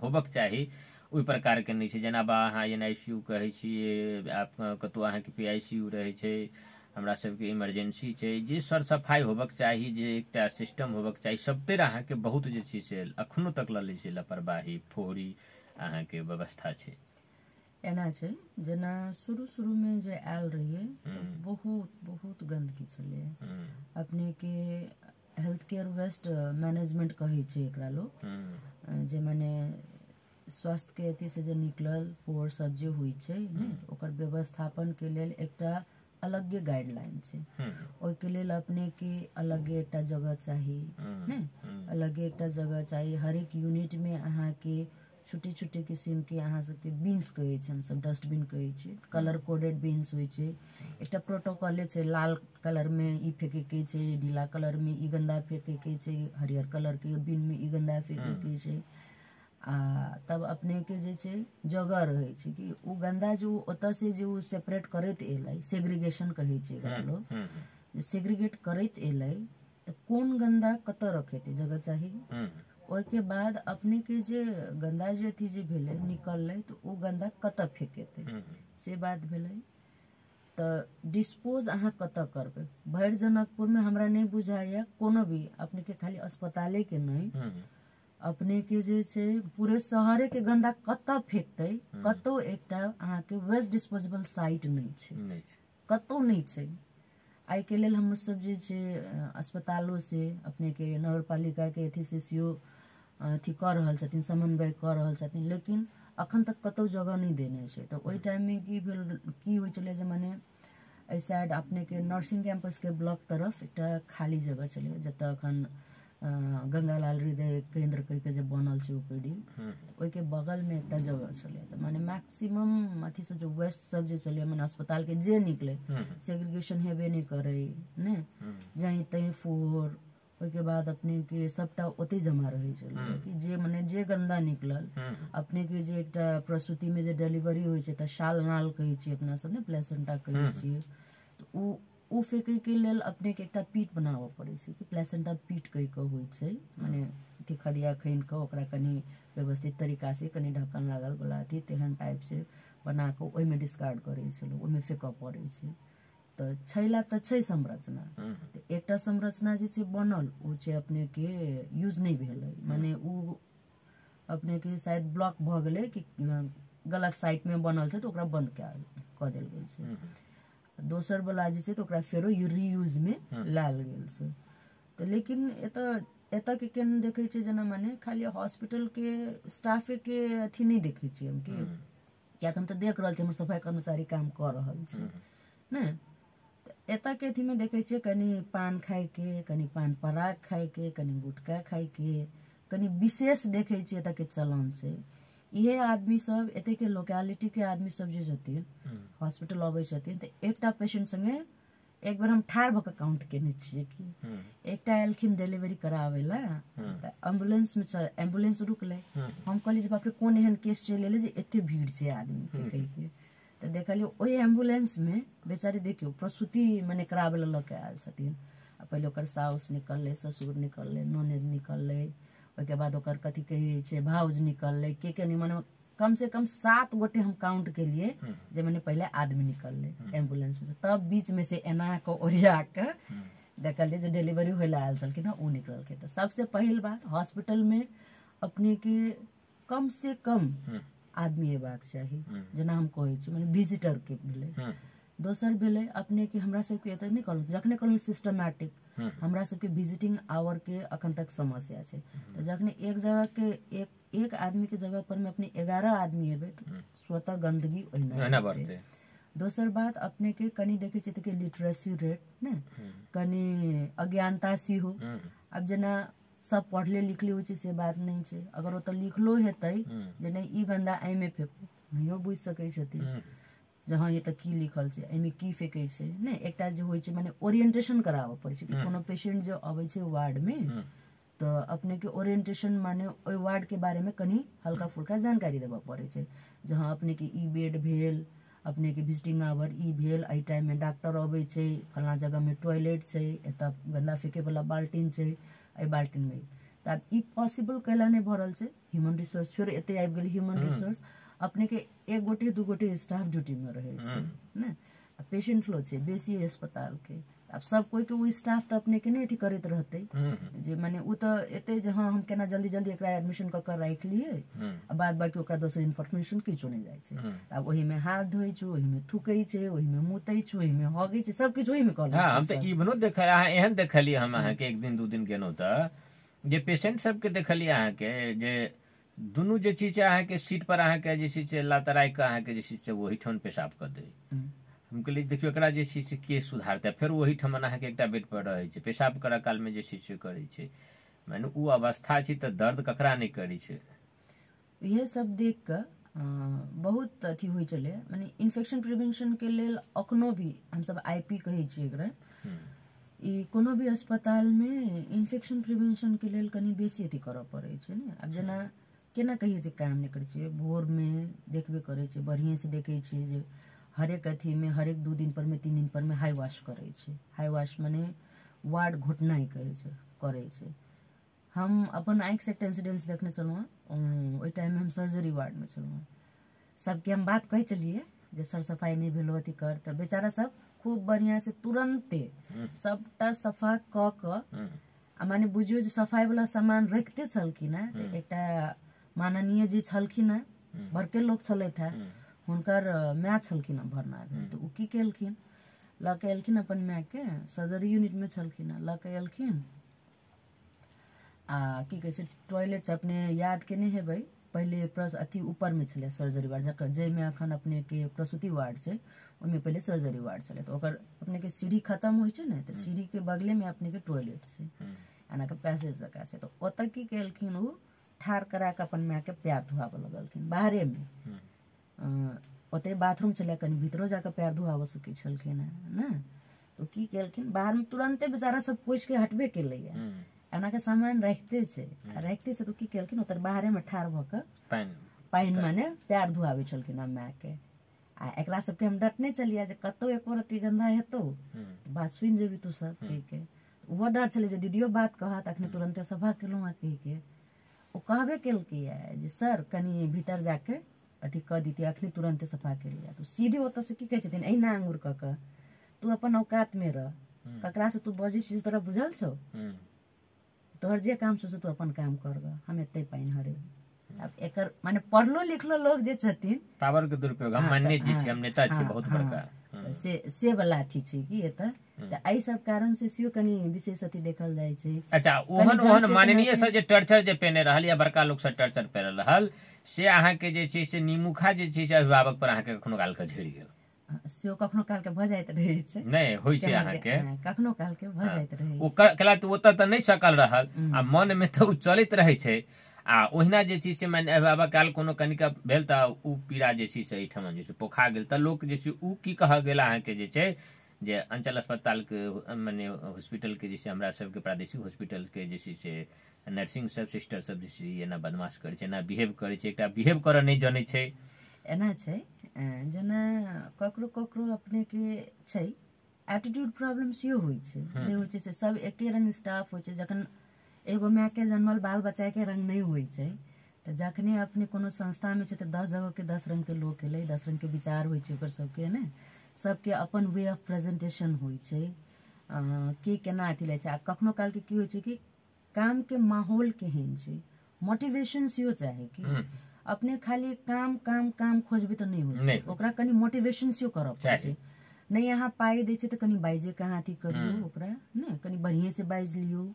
होबक चाही ओहि प्रकार के नहीं छै। जेना बा अहाँ NICU कहै छियै, आप कतौ अहाँ के PICU रहे छै, हमरा सबके इमरजेंसी छै, जे सर सफाई होबक चाही जे एकटा सिस्टम होबक चाही सब तर अहाँ के बहुत जे छै से अखनो तक लले छै लापरवाही फोहरी अहाँ के व्यवस्था छै। एना छै जेना शुरू में जे आयल रहिए तो बहुत बहुत गंदगी छलै। अपने के हेल्थ केयर वेस्ट मैनेजमेंट कहै छै एकरा लोग जे माने स्वास्थ्य के अथी से जे निकलल फोर सब जे होय छै ने ओकर व्यवस्थापन के लेल एकटा अलगे गाइडलाइन छै। ओइ के लेल अपने के अलगे एकटा जगह चाही ने अलगे एकटा जगह चाही। हर एक यूनिट में अहाँ के छोटे छोटे किस्म के अहाँ सबके बीन्स कहै छै, हम सब डस्टबिन कहै छै, कलर कोडेड बीन्स होय छै। एकटा प्रोटोकॉल छै, लाल कलर में ई फेंके के छै, नीला कलर में ई गंदा फेंके के छै, हरियर कलर के बीन में ई गंदा फेंके के छै। तब अपने के जे छै जगह रहे छै कि उ गंदा जो ओतऽ से जे उ सेपरेट करैत एलै सेग्रीगेशन कहै छै एकरा लोग, सेग्रीगेट करैत एलै तो कोन गंदा कतऽ रखेते जगह चाही। ओइ के बाद अपने के जे गंदा जे अथी जे भेलै निकललै तो उ गंदा कतऽ फेंकेते से बात भेलै। तो डिस्पोज अहाँ कतऽ करबै भरि जनकपुर में हमरा नहीं बुझाइया कोनो भी अपने के खाली अस्पताले के नहीं अपने के जे छै पूरे शहरे के गंदा कतऽ फेंकतै कतौ एकटा अहाँ के वेस्ट डिस्पोजेबल साइट नहीं छै, कतौ नहीं छै। आई के लेल हम सब जे छै अस्पतालों से अपने के नगर पालिका के अथी से सीओ अथी कर रहल छथिन, समन्वय कर रहल छथिन, लेकिन अखन तक कतौ जगह नहीं देने छै। तो ओई टाइम में की होय छले जे माने एहि साइड अपने के नर्सिंग कैंपस के ब्लॉक तरफ एकटा खाली जगह छले, जतऽ अखन गंगालाल हृदय केंद्र कह के जे बनल छै ओपीडी, ओई के बगल में एकटा जगह छले। तो माने मैक्सिमम अथी से जो वेस्ट सब जे छले माने अस्पताल के जे निकले सेग्रीगेशन हेबे नहीं करे ने, जहीं तहीं फोर, ओके बाद अपने के सबटा ओते जमा रहे छले कि जे माने जे गंदा निकलल अपने के जे एकटा प्रसूति में जे डिलीवरी होय छै त शाल नाल कहै छी अपना सब ने, प्लेसेंटा कहै छी, तो उ फेंके के लेल अपने के एकटा पीट बनाबे पड़े छै कि प्लेसेंटा पीट कह के होय छै, माने अथी खदिया खैन के ओकरा कनी व्यवस्थित तरीका से कनी ढक्कन लागल वाला अथी तेहन टाइप से बना के ओइ में डिस्कार्ड करे छै, ओइ में फेंके पड़े छै। तो छैला त छै संरचना, तो एकटा संरचना जे छै बनल उ छै अपने के यूज नहीं भेलै, माने उ अपने के शायद ब्लॉक भ गेलै कि गलत साइट में बनल छै तो ओकरा बंद क देल गेल छै। दोसर वाला जे छै तो ओकरा फेरो रीयूज में लाल गेल छै। तो लेकिन एतऽ के केन देखे छै जेना माने खाली हॉस्पिटल के स्टाफे के अथी नहीं देखे छी हम कि क्या हम तो देख रहल छी हमर सफाई कर्मचारी काम कर रहल छै ने। एतऽ के अथी में देखे छियै कनी पान खाय के, कनी पान पराग खाय के, कनी गुटखा खाय के, कनी विशेष देखे छियै एतऽ के चलन छै। इहे आदमी सब एते के लोकेलिटी के आदमी सब जे छथिन हॉस्पिटल अबै छथिन त एकटा पेशेंट संगे एक बार हम ठाढ़ भऽ के काउंट केने छियै कि एकटा एलखिन डिलीवरी करावे ला त एम्बुलेंस में एम्बुलेंस रुकले, हम कहली जे बाप रे कोन एहन केस चलि एले जे एते भीड़ छै आदमी के कहि के, तो देखलियो ओहि एम्बुलेंस में बेचारी देखियो प्रसूति माने करावे ला लऽ के आयल छथिन। पहले ओकर साउस निकलले, ससुर निकलले, ननद निकलले, ओके बाद ओकर कथी कहे छै भाउज निकलले, के नहीं माने कम से कम 7 गोटे हम काउंट के लिए जे मैंने पहले आदमी निकलले एम्बुलेंस में, तब बीच में से एना के ओरिया के देखलिए जे डिलीवरी होले आयल छलखिन ना उ निकल के। तो सबसे पहल बात हॉस्पिटल में अपने के कम से कम आदमी एबाक चाही, जेना हम कहै छी माने विजिटर के भेले। दोसर भेले अपने के हमरा सब के एतऽ नहीं कहलहुँ जखने कहलहुँ सिस्टमैटिक, हमरा सब के विजिटिंग आवर के अखन तक समस्या छै। तो जखने एक जगह के एक आदमी के जगह पर में अपने 11 आदमी हेबे तो स्वतः गंदगी ओहिना बढ़ते। दोसर बात अपने के कनी देखे छै के लिटरेसी रेट ने कनी अज्ञानता सी हो। अब जेना सब पढ़ले लिखले हो से बात नहीं छै, अगर ओतऽ लिखलो हेतै जे नहीं ई गंदा एहि में फेंकू नहियो बुझि सकै छथिन जे हाँ ये तऽ की लिखल छै एहिमे की फेंकै छै ने। एकटा जे होइ छै माने ओरिएंटेशन कराबऽ पड़ै छै कि कोनो पेशेंट जे अबै छै वार्ड में तो अपने के ओरिएंटेशन माने ओइ वार्ड के बारे में कनी हल्का फुल्का जानकारी देबऽ पड़ै छै, जहाँ अपने के ई बेड भेल, अपने के विजिटिंग आवर ई भेल, एहि टाइम में डॉक्टर अबै छै, फलाना जगह में टॉयलेट छै, एतऽ गंदा फेंके वाला बाल्टीन छै, एहि बाल्टीन में तब ई पॉसिबल कैला नहीं भऽ रहल छै। ह्यूमन रिसोर्स फिर एते आबि गेल ह्यूमन रिसोर्स अपने के 1 गोटे 2 गोटे स्टाफ ड्यूटी में रहे छै ने, पेशेंट फ्लो छै बेसी अस्पताल के, अब सब कोई के वो स्टाफ तो अपने के नहीं अथी करैत रहते जे माने उ तो एते जे हाँ हम केना जल्दी जल्दी एकरा एडमिशन क के राख लिए आ बाद बाकी ओकरा दोसर इन्फॉर्मेशन किछो नहीं जाय छै। अब ओही में हाथ धोई छु, ओही में थूकै छै, ओही में मुतै छु, ओही में हगै छै, सब किछ ओही में कर लै छै। हम तो इवनो देख एहन देखलिए हम अहाँ के 1 दिन 2 दिन गेनो त जे पेशेंट सब के देखलिए अहाँ के जे दुनू जे चीज छै अहाँ के सीट पर अहाँ के जे छै लातराई के अहाँ के जे छै वही ठन पेशाब कर दे। हम कहलिए देखियो एकरा जे छै के सुधारते, फिर वही ठमन अहाँ के एकटा बेड पर रहे छै पेशाब करऽ काल में जे छै करे छै, माने उ अवस्था छै त दर्द ककरा नहीं करै छै। ये सब देख के बहुत अथी होइ चले माने इन्फेक्शन प्रिवेंशन के लेल अखनो भी हम सब आईपी कहै छी एकरा, ई कोनो भी अस्पताल में इन्फेक्शन प्रिवेंशन के लेल कनी बेसी अथी करऽ पड़ै छै ने। अब जेना केना कहिए जे काम नहीं करै छै, भोर में देखबे करै छै बढ़िया से देखे छै जे हरेक अथी में हरेक 2 दिन पर में 3 दिन पर में हाई वॉश करे छै। हाई वॉश माने वार्ड घोटनाई कहै छै करे छै। हम अपन आँख से इंसिडेंस देखने चलुँ, ओहि टाइम में हम सर्जरी वार्ड में चलुँ, सबके हम बात कहे चलिए जे सर सफाई नहीं भेलो अथी कर, तो बेचारा सब खूब बढ़िया से तुरंते सबटा सफा क के माने बुझियो जे सफाई वाला सामान रखते छलखिन है। एकटा माननीय जी छलखिन है, भरके लोग छलैथ है, हुनकर माय छलखिन भरना, तो उ की केलखिन लऽ के एलखिन अपन माय के, सर्जरी यूनिट में छलखिन, लऽ के एलखिन आ की कहै छै टॉयलेट अपने याद केने हेबै, पहले अथी ऊपर में छलै सर्जरी वार्ड, जाहिमे अखन अपने के प्रसूति वार्ड छै, ओहिमे पहले सर्जरी वार्ड छलै। तो ओकर अपने के सीढ़ी खत्म होइ छै ने, तो सीढ़ी के बगले में अपने के टॉयलेट छै, एना के पैसेज जगह छै। तो ओतऽ की केलखिन, उ ठाड़ करा के अपन माय के पैर धुआबऽ लगलखिन बाहरे में। ओते बाथरूम छलै, कनि भीतरो जाके पैर धुआबऽ सकै छलखिन ने। तो की केलखिन, बाहर में तुरंते बेचारा सब पोछि के हटबे केलैया, एना के सामान रखते छै तो की केलखिन, ओतर बाहरे में ठाड़ भऽ के पानि माने पैर धुआबै छलखिन माय के। आ एकरा सबके हम डटने चलिए जे कतौ एको रत्ती गंदा हेतौ बात सुनि जेबी तू सब कहि के। ओहो डर छलै जे दीदियो बात कहत, अखने तुरंते सफा केलहुँ कहि के। ओ कहबे केलकै जे सर कनि भीतर जाके अथी कह दीती, अखने तुरंते सफा केलिए। तो सीधे ओतऽ से की कहै छथिन, अहिना आंगुर कऽ के तू अपन औकात में रह, ककरा से तू बजै छी तोरा बुझल छौ, तोहर जे काम छौ तू अपन काम कर, हम एते पानि हरे। अब एकर माने पढ़लो लिखलो लोग जे छथिन, पावर के दुरुपयोग हम मानने जी छी, हम नेता छी बहुत बड़का, से वाला अथी छै कि एतऽ। त एहि सब कारण से सियो कनी विशेष अथी देखल जाइ छै। अच्छा, ओहन माननीय से जे टर्चर जे पेने रहल या बड़का लोग से टर्चर पेने रहल, से अहाँ के जे छै से निमुखा जे छै से अभिभावक पर अहाँ के कखनो काल के झड़ि गेल, से कखनो काल के भ जाइत रहे छै, नहीं होय छै अहाँ के कखनो काल के भ जाइत रहे छै। ओ कला त ओतऽ त नहीं सकल रहल, आ मन में त उ चलैत रहे छै। आ ओहिना जे छै से माने अभिभावक काल कोनो कनिका भेल त उ पीड़ा जे छै से एहिठाम जे छै पोखा गेल, त लोक जे छै उ की कह गेल अहाँ के जे छै जे अंचल अस्पताल के माने हॉस्पिटल के जे छै हमरा सबके प्रादेशिक हॉस्पिटल के जे छै से नर्सिंग सब सिस्टर सब जे छै एना बदमाश करे छै, एना बिहेव करे छै, एकटा बिहेव करऽ नहीं जाने छै। एना छै जेना ककरो ककरो अपने के छै एटीट्यूड प्रॉब्लम सेहो होइ छै, नहीं होइ छै से सब एके रंग स्टाफ होइ छै। जखन एगो माय के जन्मल बाल बच्चा के रंग नहीं होइ छै, तो जखने अपने कोनो संस्था में छै तो 10 जगह के 10 रंग के लोग एलै, 10 रंग के विचार होइ छै ओकर सबके ने, सबके अपन वे ऑफ प्रेजेंटेशन होइ छै, के केना अथी लै छै। आ कखनो काल के की होइ छै कि काम के माहौल केहन छै, मोटिवेशन सेहो चाही कि अपने खाली काम काम काम खोजबे तो नहीं होइ छै, ओकरा कनी मोटिवेशन सेहो करऽ पड़ै छै। नहीं अहाँ पाई दै छै तो कनी बाइजे कहाँ अथी करियो ओकरा ने, कनी बढ़िया से बाइज लियो,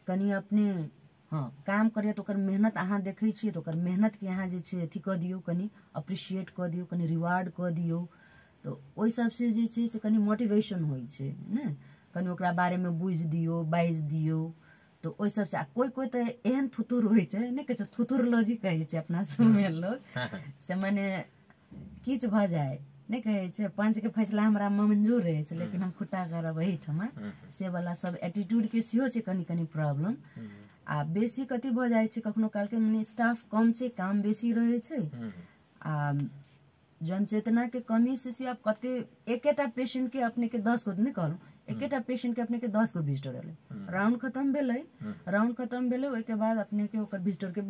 कनी अपने हाँ काम करिए तो ओकर मेहनत अहाँ देखै छियै तो ओकर मेहनत के अहाँ जे छै अथी कऽ दियौ, कनी अप्रिशिएट कऽ दियौ, कनी रिवार्ड कऽ दियौ, तो ओहि सबसे जे छै से कनी मोटिवेशन होइ छै ने, कनी ओकरा बारे में बुझ दियौ, बाइज दियौ। तो ओहि सबसे कोई कोई तो एहन थुतुर होइ छै, नहीं कहै छै थुतुरलॉजी कहै छै अपना सब में लोग, से माने किछ भ जाए नहीं कहै छै पंच के फैसला हमरा मंजूर रहे छै लेकिन हम खुट्टा करब एहिठमा, से वाला सब एटीट्यूड के सेहो छै कनी कनी प्रॉब्लम। आ बेसी कथी भ जाइ छै कखनो काल के माने स्टाफ कम छै, काम बेसी रहे छै, आ जनचेतना के कमी से आप कते एकेटा पेशेंट के अपने के 10 गो नहीं कहलूं, एकेटा पेशेंट के अपने के 10 गो विजिटर एले, राउंड खत्म भेले ओहि के बाद अपने के ओकर विजिटर के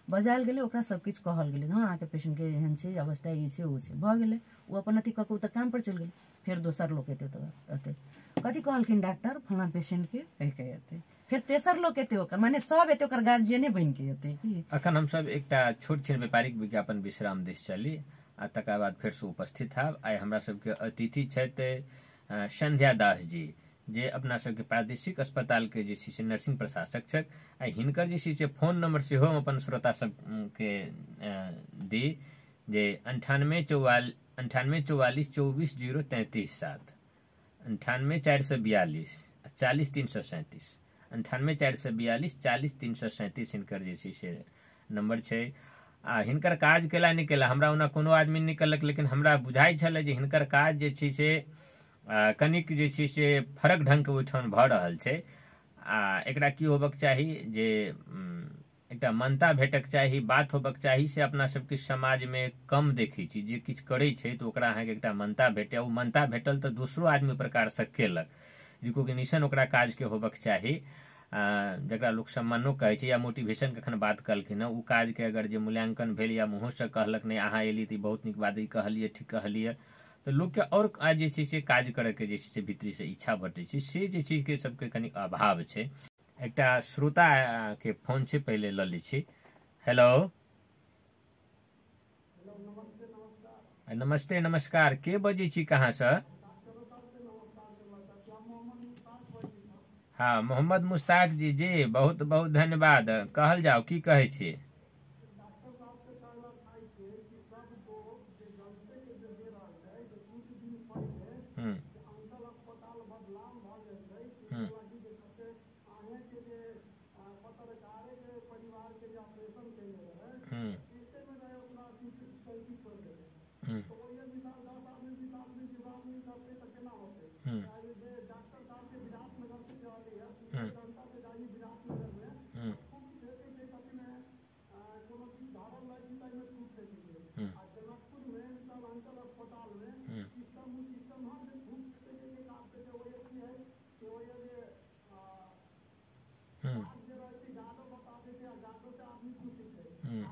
बजायल गेले ओकरा सब किछ कहल गेले, हां आके पेशेंट के एहन छै अवस्था ई छै ओ छै भ गेले, ओ अपन अथी ककौ त काम पर चल गेल। फिर दोसर लोग एते तो एते कथी कहलखिन डॉक्टर फलाना पेशेंट के कह के एते, फिर तेसर लोग एते ओकर माने सब एते ओकर गार्जियने बन के एते की। अखन हम सब एकटा छोट छिन व्यापारिक विज्ञापन विश्राम देश चली, आ तकर बाद फेर से उपस्थित हैब। आइ हमरा सबके अतिथि छथि संध्या दास जी, जे अपना सबके प्रादेशिक अस्पताल के जे छै नर्सिंग प्रशासक छथि। आ हिनकर जे छै फोन नंबर सेहो हम अपन श्रोता सब के दी, जे 9844 24 033 7, 98 442 40 337, 98 442 40 337 हिनकर जे छै से नंबर छै। आ हिनकर काज केला नहीं केला हमरा ओना कोनो आदमी नहीं कहलक, लेकिन हमरा बुझाई छल जे हिनकर काज जे छै से कनिक जे छै से फरक ढंग के ओहिठाम भ रहल छै। आ एकरा की होबक चाही जे एकटा मान्यता भेटक चाही, बात होबक चाही, से अपना सबके समाज में कम देखै छी। जे किछ करै छै तो ओकरा अहाँके एकटा मान्यता भेटे, ओ मान्यता भेटल तो दोसरो आदमी प्रकार से केलक, रिकॉग्निशन ओकरा काज के होबक चाही, जकरा लोग सम्मानो कहै छै या मोटिवेशन के अखन बात कहलखिन है, उ काज के अगर जे मूल्यांकन भेल या मुँह से कहलक नहीं अहाँ एली तो बहुत निक बात कहलिए, ठीक कहलिए, तो लोग के और जे छै से काज करे के जे छै से भीतरी से इच्छा बटे छै, से जे चीज के सबके कनी अभाव छै। एकटा श्रोता के फोन छै, पहले ल लै छी। हेलो नमस्ते नमस्कार, के बजै छी कहाँ से? हाँ मोहम्मद मुश्ताक जी जी बहुत बहुत धन्यवाद। कहल जाओ की कहे छी। हम्म हम्म हम्म हम्म हम्म हम्म हम्म हम्म हम्म हम्म हम्म हम्म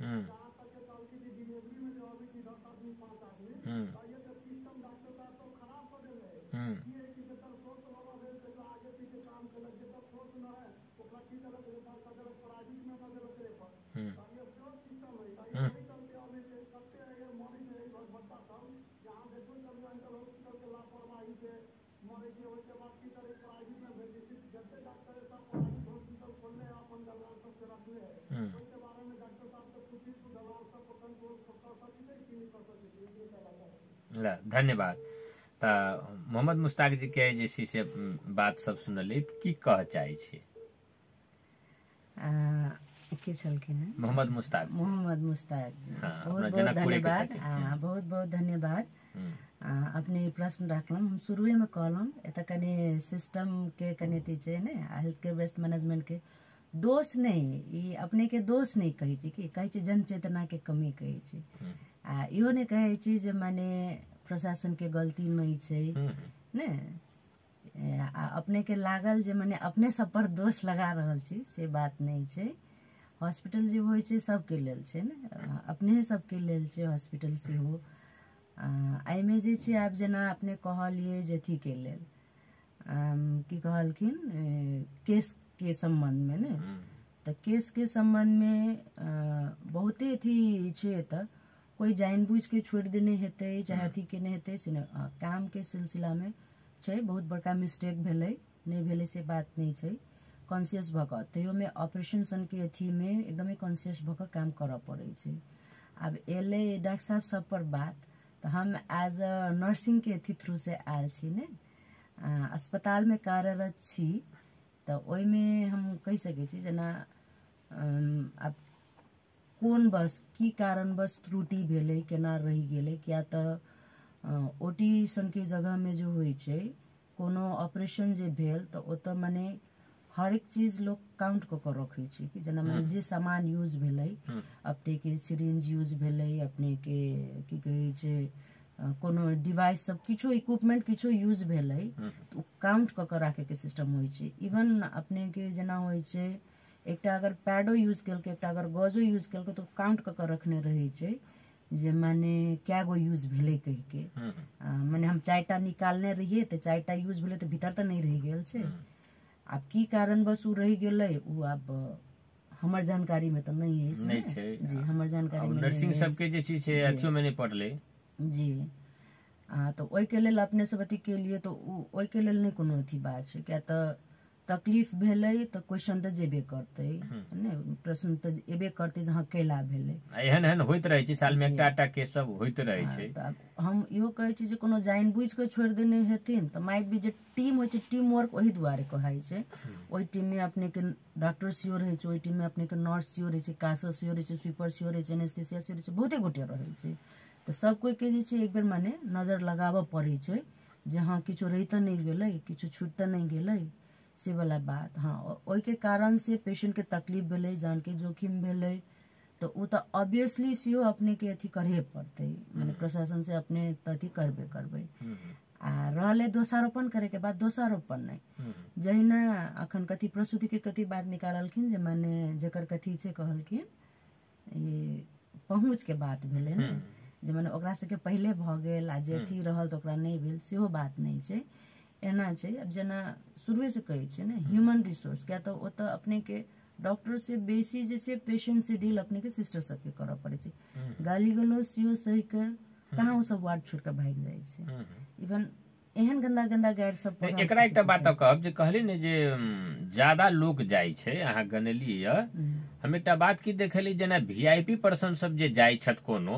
हम्म हम्म हम्म हम्म हम्म ला धन्यवाद। तो मोहम्मद मुश्ताक जी के जे छै से बात सब सुनलियै की कह चाहे छी। के छलखिन हैं? मोहम्मद मुश्ताक जी हाँ, बहुत बहुत धन्यवाद। बहुत बहुत धन्यवाद। अपने प्रश्न रखलहुँ हम शुरुए में कहलहुँ एतऽ कनि सिस्टम के कनि अथी छै ने हेल्थ केयर वेस्ट मैनेजमेंट के दोष नहीं ई अपने के दोष नहीं कहै छी कि कहै छी जनचेतना के कमी कहै छी। आ इहो नहीं कहै छी जे माने प्रशासन के गलती नहीं छै ने आ अपने के लागल जे माने अपने सब पर दोष लगा रहल छी से बात नहीं छै। हॉस्पिटल जे होइ छै सबके लेल छै ने अपने सबके लेल छै हॉस्पिटल सेहो। एहिमे जे छै आब जेना अपने कहलिए जे अथी के लेल की कहलखिन केस के संबंध में ने तो केस के संबंध में बहुते अथी छै एतऽ कोई जानबूझ के छोड़ देने हेतै चाहे अथी केने हेतै से काम के सिलसिला में छै बहुत बड़का मिस्टेक भेलै नहीं भेलै से बात नहीं छै। कॉन्शियस भऽ कऽ तैयो में ऑपरेशन सन के अथी में एकदमै कॉन्शियस भऽ कऽ काम करऽ पड़ै छै। आब एलै डॉक्टर साहब सब पर बात तो हम एज अ नर्सिंग के अथी थ्रू से आयल छी ने अस्पताल में कार्यरत छी तो ओहिमे हम कहि सकै छी जेना आब कोन बस की कारणवश त्रुटि भेलै केना रहि गेलै किया तऽ ओटी सन के जगह में जो होइ छै कोनो ऑपरेशन जे भेल तऽ ओतऽ मने हर एक चीज लोग काउंट कऽ के रखै छै कि जेना मने जे सामान यूज भेलै अपने के सिरिंज यूज भेलै अपने के की कहै छै कोनो डिवाइस सब किछो इक्विपमेंट किछो यूज भेलै तऽ काउंट कऽ के राखे के सिस्टम होइ छै। इवन अपने के जेना होइ छै एकटा अगर पैडो यूज केलकै एकटा अगर गजो यूज केलकै तो काउंट कऽ के रखने रहै छै जे माने क्या गो यूज भेलै कहि के माने हम 4टा निकालने रहिए तो 4टा यूज भेलै तो भीतर तो नहीं रह गेल छै। आब की कारणवश उ रह गेलै उ आब हमर जानकारी में तो नहीं है जी हमर जानकारी में नर्सिंग सबके जे छै से अथियो में नहीं पड़लै जी तो ओहि के लेल अपने सब अथी के लिए तो ओहि के लेल नहीं कोनो अथी बात छै क्या तऽ तकलीफ भेलै तऽ क्वेश्चन तऽ जेबे करतै ने प्रश्न तऽ एबे करतै जे हाँ कैला भेलै एहन एहन होइत रहै छै साल में एकटा केस सब होइत रहै छै। हम इहो कहै छी जे कोनो जानबूझ के छोड़ देने हेथिन तऽ माइट भी जे टीम होइ छै टीम वर्क ओही दुआरे कहै छै। ओहि टीम में अपने के डॉक्टर सियो रहै छै ओहि टीम में अपने के नर्स सियो रहै छै कासर सियो रहै छै स्वीपर सियो रहै छै एनेस्थेसिया सियो रहै छै बहुते गोटे रहै छै तऽ सब कोई के जे छै एक बेर माने नजर लगाबऽ पड़ै छै जे हाँ किछो रहि तऽ नहीं गेलै किछो छूट तऽ नहीं गेलै से वाला बात। हाँ ओहि के कारण से पेशेंट के तकलीफ भेलै जान के जोखिम भेलै तो उ तो ऑब्वियसली सियो अपने के अथी करे पड़ते माने प्रशासन से अपने अथी करबे करबै आ रहले दोषारोपण करे के बाद दोषारोपण नहीं जहिना अखन कथी प्रसूति के कथी बात निकाललखिन जे माने जकर कथी से कहलखिन ई पहुँच के बात भेलै ने जे माने ओकरा सबके पहले भऽ गेल आ जे अथी रहल तऽ ओकरा नहीं भेल सेहो बात नहीं छै। एना छै अब जेना शुरुए से कहै छै ने ह्यूमन रिसोर्स क्या तो ओतऽ अपने के डॉक्टर से बेसी जे छै पेशेंट से डील अपने के सिस्टर सबके करऽ पड़े छै। गाली गलौज सेहो सही के कहाँ ओ सब वार्ड छोड़ के भाग जाय छै। इवन एहन गंदा गंदा गाइड सब पर एकरा एकटा बात कहब जे कहली ने जे ज्यादा लोग जाय छै, अहाँ गनेली य हम एकटा बात की देखली जेना वीआईपी पर्सन सब जे जाय छथ, कोनो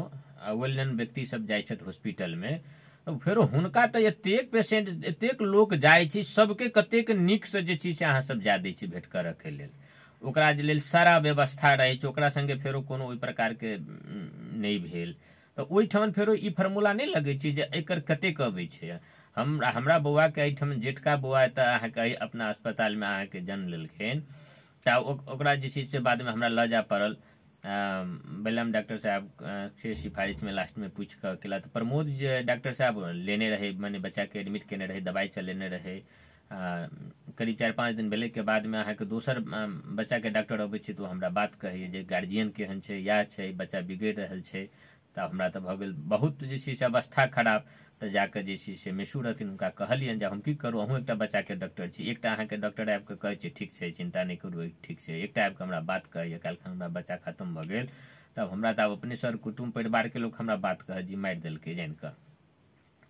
वेल नोन व्यक्ति सब जाय छथ हॉस्पिटल में, फेरो हुनका तऽ एतेक पेशेंट एतेक लोग जाय छै, सबके कतेक नीक से जे छै से अहाँ सब जा दै छी भेंट करऽ के लेल, ओकरा जे लेल सारा व्यवस्था रहै छै, ओकरा संगे फेरो कोनो ओहि प्रकार के नहि भेल तऽ ओहिठाम फेरो ई फार्मूला नहि लगै छै जे एकर कतेक अबै छै। हमरा बौआ के एहिठाम जेठका बौआ एतऽ अहाँके अपना अस्पताल में अहाँके जन्म लेलखिन तऽ ओकरा जे छै से बाद में हमरा लऽ जाय पड़ल, बेलम डॉक्टर साहब के सिफारिश में लास्ट में पूछ कर केला तो प्रमोद जे डॉक्टर साहब लेने रहे, मैंने बच्चा के एडमिट केने रहे, दवाई चलेने रहे, करीब 4-5 दिन भेले के बाद में अहाँके दोसर बच्चा के डॉक्टर अबै छै तो हमरा बात कहिए जे गार्जियन केहन छै, या छै बच्चा बिगड़ रहल छै, तऽ हमरा तऽ भऽ गेल बहुत जे छै से अवस्था खराब, तऽ जाके जे छै से मेसू रहथिन, हुनका कहलियनि जे हम की करू, अहूँ एकटा बच्चा के डॉक्टर छी, एकटा अहाँके डॉक्टर आबि कऽ कहै छै ठीक छै चिंता नहि करू ठीक छै, एकटा आबि कऽ हमरा बात कहैए काल्हि हमरा बच्चा खत्म भऽ गेल, तब हमरा तऽ अपने सर कुटुम्ब परिवार के लोग हमरा बात कहै जी मारि देलकै जानि कऽ,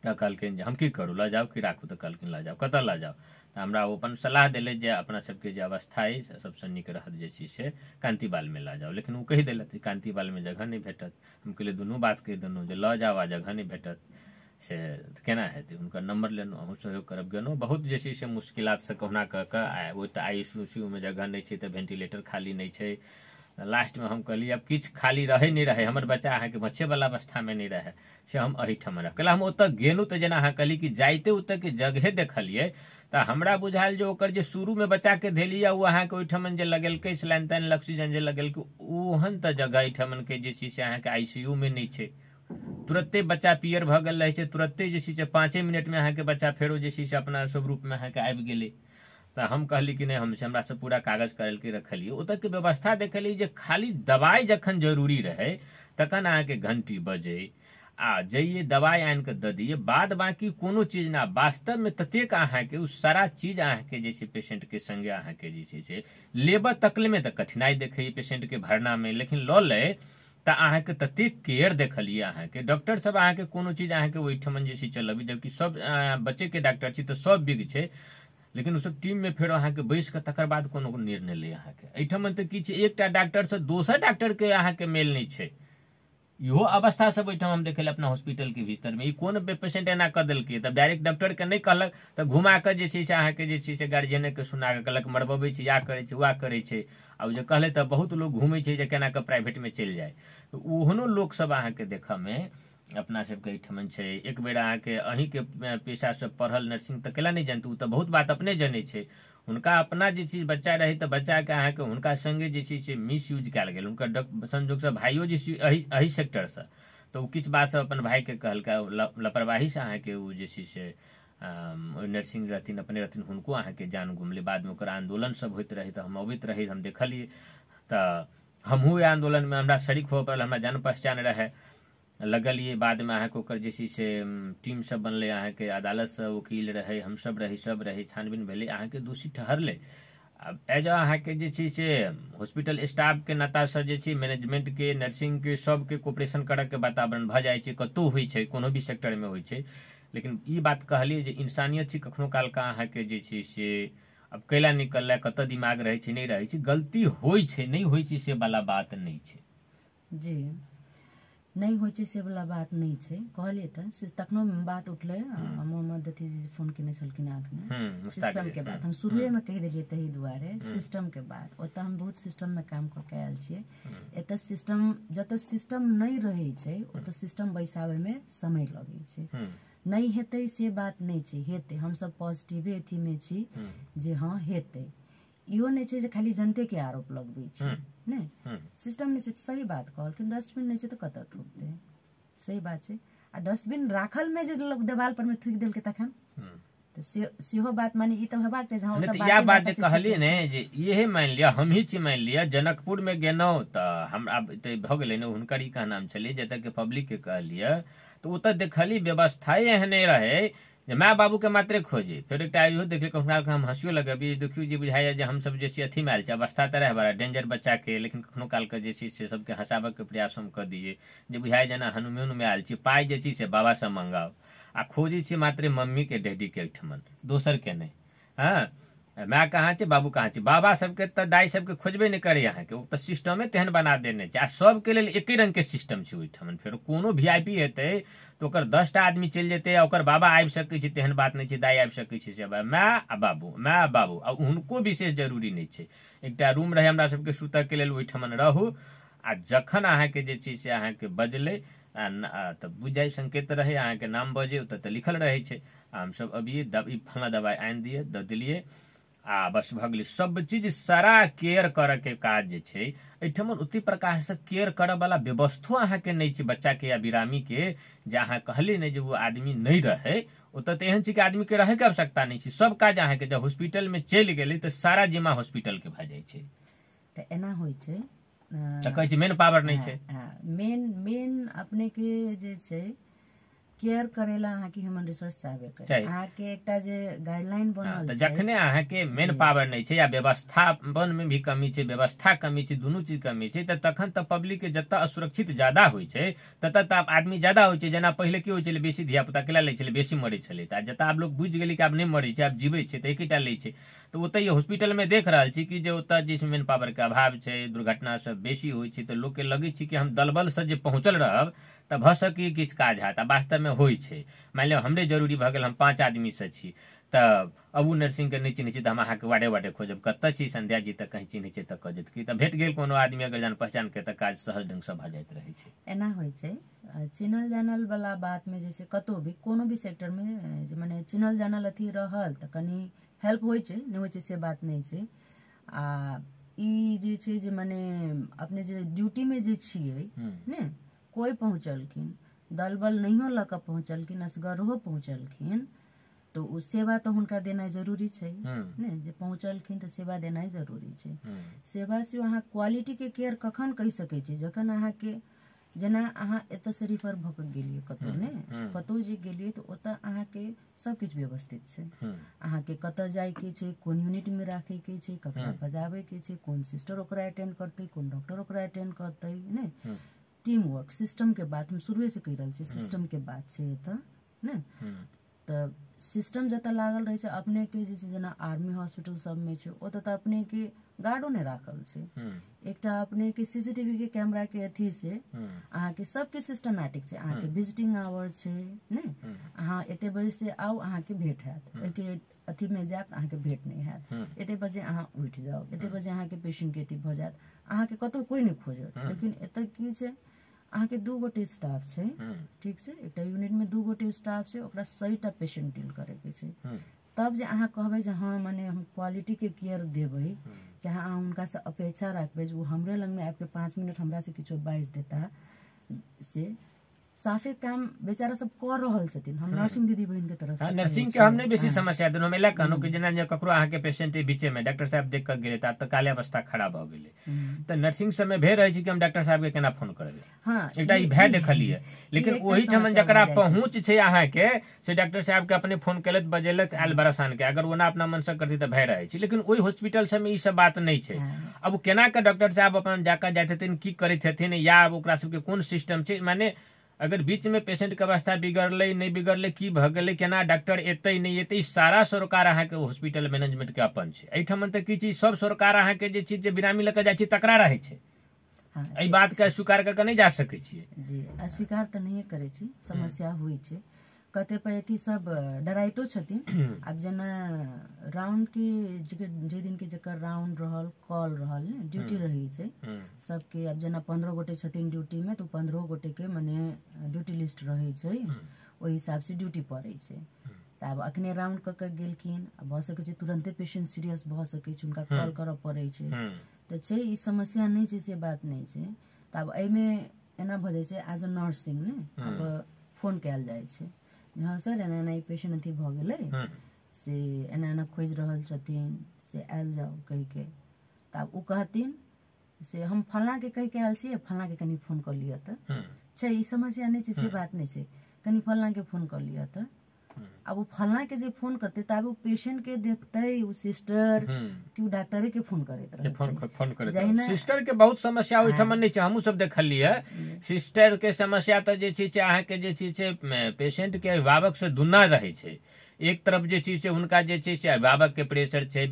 तऽ कहलखिन जे हम की करू, लऽ जाउ कि राखू, तऽ कहलखिन लऽ जाउ, कतऽ लऽ जाउ, तऽ हमरा ओ अपन सलाह देले जे अपना सबके जे अवस्था अछि सबसँ नीक रहत जे छै से कांतिबाल में लऽ जाउ, लेकिन ओ कहि देलथि कांतिबाल में जगह नहि भेटत। हम कहलिए दुनू बात कहि देलहुँ जे लऽ जाउ आ जगह नहि भेटत से केना हेतै, हुनकर नंबर लेलहुँ, अहूँ सहयोग करब गेलहुँ, बहुत जे छै से मुश्किलात से कहुना कऽ कऽ ओ तऽ आईसीयू में जगह नहीं छै, तऽ वेंटिलेटर खाली नहीं छै, लास्ट में हम कहलिए अब किछु खाली रहे नहीं रहे, हमर बच्चा अहाँके बच्चे वाला अवस्था में नहीं रहे से हम एहिठाम रह कहला हम ओतऽ गेलहुँ तऽ जेना अहाँ कहली कि जाइते ओतऽ के जगहे देखलिए तऽ हमरा बुझायल जे ओकर जे शुरू में बच्चा के धेलिए ओ अहाँके ओहिठाम जे लगेलकै सलाइन ताइन ऑक्सीजन जे लगेलकै ओहन तऽ जगह एहिठाम के जे छै से अहाँके आईसीयू में नहीं छै, तुरत्ते बच्चा पियर भऽ गेल रहे छै, तुरत्ते जे छै से 5 मिनट में अहाँके बच्चा फेरो जे छै से अपना स्वरूप में अहाँके आबि गेलै, तऽ हम कहली कि नहीं हमसे हमरा से पूरा कागज करल के रखलिए, ओतऽ के व्यवस्था देखलिए जे खाली दवाई जखन जरूरी रहे तखन अहाँके घंटी बजे आ जाइए दवाई आनि के दऽ दिए, बाद बाकी कोनो चीज ना, वास्तव में ततेक अहाँके उ सारा चीज अहाँके जे छै पेशेंट के संगे अहाँके जे छै से लेबऽ तकले में तऽ कठिनाई देखैए पेशेंट के भरना में, लेकिन लऽ ले तऽ अहाँके ततेक केयर देखलिए, अहाँके डॉक्टर सब अहाँके कोनो चीज अहाँके ओहिठाम जे छै चलबी, जबकि सब बच्चे के डॉक्टर छी तऽ सब बिग छै, लेकिन उ सब टीम में फेर अहाँके बैस के तकर बाद कोनो निर्णय ले, अहाँके एहिठाम तऽ की छै एकटा डॉक्टर से दोसर डॉक्टर के अहाँके मेल नहीं छै, इहो अवस्था सब ओहिठाम हम देखल अपना हॉस्पिटल के भीतर में, ई कोन पेशेंट एना कऽ देलकै, तऽ डायरेक्ट डॉक्टर के नहीं कहलक तऽ घुमा के जे छै से अहाँके जे छै से गार्जियने के सुना के कहलक मरबबै छै, या करे छै वएह करे छै, आब जे कहले तऽ बहुत लोग घूमे छै जे केना के प्राइवेट में चलि जाए, तऽ ओहनो लोग सब अहाँके देखऽ में अपना सबके एहिठाम छै। एक बेर अहाँके अहीं के पेशा से पढ़ल नर्सिंग तऽ केला नहीं जानतू, तऽ बहुत बात अपने जनै छै, हुनका अपना जे चीज बच्चा रहे तऽ बच्चा के अहाँके हुनका संगे जे छै से मिस यूज कयल गेल, हुनकर संजोग से भाइयो जे एही सेक्टर से, तऽ ओ किछु बात सब अपन भाई के कहलका लापरवाही से अहाँके ओ जे छै से नर्सिंग रहथिन अपने रहथिन, हुनको अहाँके जान घुमले, बाद में ओकर आंदोलन सब होइत रहे तऽ हम अबैत रही, हम देखलिए, तऽ हमहूँ आंदोलन में हमरा शरीक हो पड़ल, हमरा जान पहचान रहे लगलिए, बाद में अहाँके ओकर जे छै से टीम सब बनले, अहाँके अदालत से वकील रहे, हम सब रही छानबीन भेले, अहाँके दोषी ठहरले। अब एज अहाँके जे छै से हॉस्पिटल स्टाफ के नाता से जे छै मैनेजमेंट के नर्सिंग के सबके कोऑपरेशन करऽ के वातावरण भऽ जाइ छै, कतौ होइ छै कोनो भी सेक्टर में होइ छै, लेकिन ई बात कहलिए जे इंसानियत छै, कखनो काल का अहाँके जे छै से अब कैला निकलला कतऽ दिमाग रहे छै नहीं रहे छै, गलती होइ छै नहीं होइ छै से वाला बात नहीं छै जी, नहीं होइ छै से वाला बात नहीं छै, कहलिए तऽ से तखनो बात उठले, मोहम्मद अथी जी फोन केने छलखिन आखने सिस्टम के बात, हम शुरुए में कहि देलिए तही दुआरे सिस्टम के बात, ओतऽ हम बहुत सिस्टम में काम कऽ के आयल छियै, एतऽ सिस्टम जतऽ सिस्टम नहीं रहे छै ओतऽ सिस्टम बैसाबे में समय लगे छै, नहीं हेतै से बात नहीं छै, हेतै, हम सब पॉजिटिव अथी में छी जे हाँ हेतै, इहो नहीं छै जे खाली जनते के आरोप लगबै छै, नहीं सिस्टम नहीं छै, सही बात कहलखिन, डस्टबिन नहीं छै तऽ कतऽ थूकतै, सही बात छै, आ डस्टबिन राखल में जे लोग देवाल पर में थूक देलकै तखन तऽ सेहो बात माने ई तऽ हेबाक छै, हाँ तऽ या बात जे कहलिए ने जे इहे मान लिया हम ही छी, मान लिया जनकपुर में गेलहुँ तऽ हमरा भऽ गेलै ने, हुनकर ई का नाम छलै जतऽ के पब्लिक के कहलिए तऽ ओतऽ देखली व्यवस्थाए एहने रहे जे माय बाबू के मात्रे खोजे। फिर एक इहो देखिए कखनो हम हंसियो लगे, अभी देखियो जे बुझाइए जे हम सब जे छै अथी में आयल छै अवस्था तरह बड़ा डेंजर बच्चा के, लेकिन कखनो काल के जे छै से सबके हंसाबे के प्रयास हम कर दिए जे बुझाइ जेना हनुमान में आयल छी, पाई जे छै से बाबा से मंगाओ आ खोजे छी मात्र मम्मी के डैडी के ठमन, दोसर के नहीं। हाँ, माय कहाँ छै बाबू कहाँ छै, बाबा सबके तो दाई सबके खोजबे नहीं करे यहाँ के, वो तो सिस्टमे तेहन बना देने छै आ सबके लेल एके रंग के सिस्टम छै ओहिठमन। फिर कोनो वीआईपी हेतै तो ओकर 10टा आदमी चल जेतै आ ओकर बाबा आबि सकै छै, तेहन बात नहीं छै, दाई आबि सकै छै, सब माय आ बाबू आ हुनको विशेष जरूरी नहीं छै। एकटा रूम रहे हमरा सबके सुतऽ के लेल, ओहिठमन रहू आ जखन अहाँके जे छै से अहाँके बजलै तऽ बुझ जाए संकेत रहे, अहाँके नाम बजे ओतऽ तऽ लिखल रहे छै, हम सब अबिये फला दवाई आनि दिए द दिलिए आ बस भ गेलै। सब चीज सारा केयर करे के काज जे छै एहिठमन ओते प्रकार से केयर करे वाला व्यवस्थो अहाँके नहीं छै बच्चा के या बिरामी के, जे अहाँ कहले नहीं जे वो आदमी नहीं रहे ओतऽ तऽ एहन छै कि आदमी के रहे के आवश्यकता नहीं छै, सब काज अहाँके जब हॉस्पिटल में चलि गेलै तऽ सारा जिम्मा हॉस्पिटल के भए जाइ छै। तऽ एना होइ छै तऽ कहै छै मेन पावर नहीं छै। मेन अपने के जे छै केयर करेला अहाँ के ह्यूमन रिसोर्स चाहबे करे, अहाँ के एकटा जे गाइडलाइन बनल छै, छै जखने अहाँ के मेन पावर नहीं छै या व्यवस्थापन में भी कमी छै, व्यवस्था कमी छै, दुनू चीज कमी छै, तऽ तखन तऽ पब्लिक के जतऽ असुरक्षित ज्यादा होइ छै ततऽ तऽ आदमी ज्यादा होइ छै। जेना पहिले की होइ छलै, बेसी धिया पुता केला लै छलै, बेसी मरै छलै, तऽ जतऽ आब लोग बुझि गेलै कि आब नहीं मरै छै, आब जीवै छै तऽ एकेटा लै छै। तो ओतऽ हॉस्पिटल में देख रहल छी कि जे ओतऽ जे मेन पावर के अभाव छै, दुर्घटना सब बेसी होइ छै, तऽ लोग के लगे छै कि हम दलबल से जे पहुंचल रहब तऽ भऽ सकै किछु काज हैत, आ वास्तव में होइ छै। मान लिअ हमरे जरूरी भऽ गेल, हम 5 आदमी से छी, तऽ अबू नर्सिंग के नहीं चिन्है छी तऽ हम अहाँके वाडे खोजब, कतऽ छी संध्या जी, तऽ कहीं चिन्है छै तऽ कह देत कि तऽ भेट गेल कोनो आदमी अगर जान पहचान के, तऽ काज सहज ढंग से भऽ जाइत रहै छै। एना होइ छै चिन्हल जानल वाला बात में, जैसे कतौ भी कोनो भी सेक्टर में माने चिन्हल जानल अथी रहल तऽ कनी हेल्प होइ छै, नहीं होइ छै से बात नहीं छै। आ ई जे छै जे माने अपने जे ड्यूटी में जे छियै ने, कोई पहुंचलखिन दलबल नहियो लऽ कऽ पहुंचलखिन, असगरहो पहुंचलखिन, तो उ सेवा तो हुनका देनाइ जरूरी छै ने, जे पहुंचलखिन तऽ सेवा देनाइ जरूरी छै। सेवा से अहाँ क्वालिटी के केयर कखन कहि सकै छी, जखन अहाँ के जेना अहाँ एतऽ से रिफर भऽ कऽ गेलियै कतौ ने, कतौ जे गेलियै तऽ ओतऽ अहाँ के सब किछु व्यवस्थित छै, अहाँ के कतऽ जाय के छै, कोन यूनिट में राखे के छै, ककरा बजाबे के छै, कोन सिस्टर ओकरा अटेंड करतै, कोन डॉक्टर ओकरा अटेंड करतै ने। टीम वर्क सिस्टम के बात हम शुरुए से कहि रहल छी, सिस्टम के बात छै एतऽ ने। तऽ सिस्टम जतऽ लागल रहे छै अपने के जे छै, जेना आर्मी हॉस्पिटल सब में छै ओतऽ तऽ अपने के गार्डो ने राखल छै, एकटा अपने के सीसीटीवी के कैमरा के अथी से अहाँ के सबके सिस्टमैटिक छै, अहाँ के विजिटिंग आवर छै ने, अहाँ एते बजे से आउ अहाँ के भेट हैत, एके अथी में जायब अहाँ के भेट नहीं हैत, एते बजे अहाँ उठि जाउ, एते बजे अहाँ के पेशेंट के अथी भऽ जायत, अहाँ के कतौ कोई नहीं खोजत। लेकिन एतऽ की छै, अहाँ के 2 गोटे स्टाफ छै, ठीक छै, एकटा यूनिट में 2 गोटे स्टाफ छै, ओकरा 100टा पेशेंट डील करे के छै, तब जे अहाँ कहबै जे हाँ माने हम क्वालिटी के केयर देबै, चाहे अहाँ हुनका से अपेक्षा रखबै जे वो हमरे लग में आबि के 5 मिनट हमरा से किछो बाइज देता, से साफे काम बेचारा सब कर रहल छथिन। हम नर्सिंग दीदी बहन के तरफ से नर्सिंग के हमने बेसी समस्या देनो में कहनो कि जेना ककरो अहाँ के पेशेंट बीचे में डॉक्टर साहब देख के गेले तऽ काले अवस्था खराब भ गेले, तऽ नर्सिंग समय भे रहे छै कि हम डॉक्टर साहब के केना फोन करबे, हाँ एकटा ई भय देखलिए। लेकिन ओही ठमन जकरा पहुंच छै अहाँ के से डॉक्टर साहब के अपने फोन केलत बजेलत आयल बरसान के, अगर ओना अपना मन से करती तऽ भय रहे छै। लेकिन ओही हॉस्पिटल सब में ई सब बात नहीं छै। अब केना के डॉक्टर साहब अपन जाकर जाइत हथिन, की करैत हथिन, या ओकरा सबके कोन सिस्टम छै, माने अगर बीच में पेशेंट के अवस्था बिगड़ले नहीं बिगड़ले, की भ गेलै, केना डॉक्टर एतै नहीं एतै, सारा सरकार अहाँ के हॉस्पिटल मैनेजमेंट के अपन छै। एहिठमन तऽ की चीज सब सरकार अहाँ के जे चीज जे बिरामी लऽ के जाइ छै तकरा रहे छै, एहि बात के स्वीकार करके नहीं जा सकै छियै। जी अस्वीकार तऽ नहीं करे छी, समस्या हुई छै, कते पे अथी सब डराइतो छथिन। अब जेना राउंड के जे दिन के जकर राउंड रहल, कॉल रहल ने, ड्यूटी रही छै सबके, अब जेना 15 गोटे छथिन ड्यूटी में, तो 15 गोटे के माने ड्यूटी लिस्ट रहे छै, ओहि हिसाब से ड्यूटी पड़े छै। तऽ आब अखने राउंड क के गेलखिन, भऽ सकै छै तुरंते पेशेंट सीरियस भऽ सकै छै, हुनका कॉल करऽ पड़े छै, तऽ छै ई समस्या नहीं छै, से बात नहीं छै। तऽ आब एहिमे एना भऽ जाइ छै एज अ नर्सिंग ने, अब फोन कयल जाइ छै, हाँ सर एना एना पेशेंट अथी भऽ गेलै, से एना एना खोज रहल छथिन, से आयल जाओ कहि के। तऽ आब उ कहथिन से हम फलना के कहि के आयल छी, फलना के कनी फोन कर लिया तऽ छै, ई समस्या नहीं छै, से बात नहीं छै, कनी फलना के फोन कर लिया तऽ अब वो फलना के जे फोन करते तब वो पेशेंट के देखते वो सिस्टर कि वो डॉक्टर के फोन करे फोन करे सिस्टर के बहुत समस्या ओहिठमन नहीं छै हमहू सब देखलिए सिस्टर के समस्या तो जे छै अहाँ के जे छै पेशेंट के अभिभावक से दुना रहे छै एक तरफ जे छै से हुनका जे छै से अभिभावक के प्रेशर छै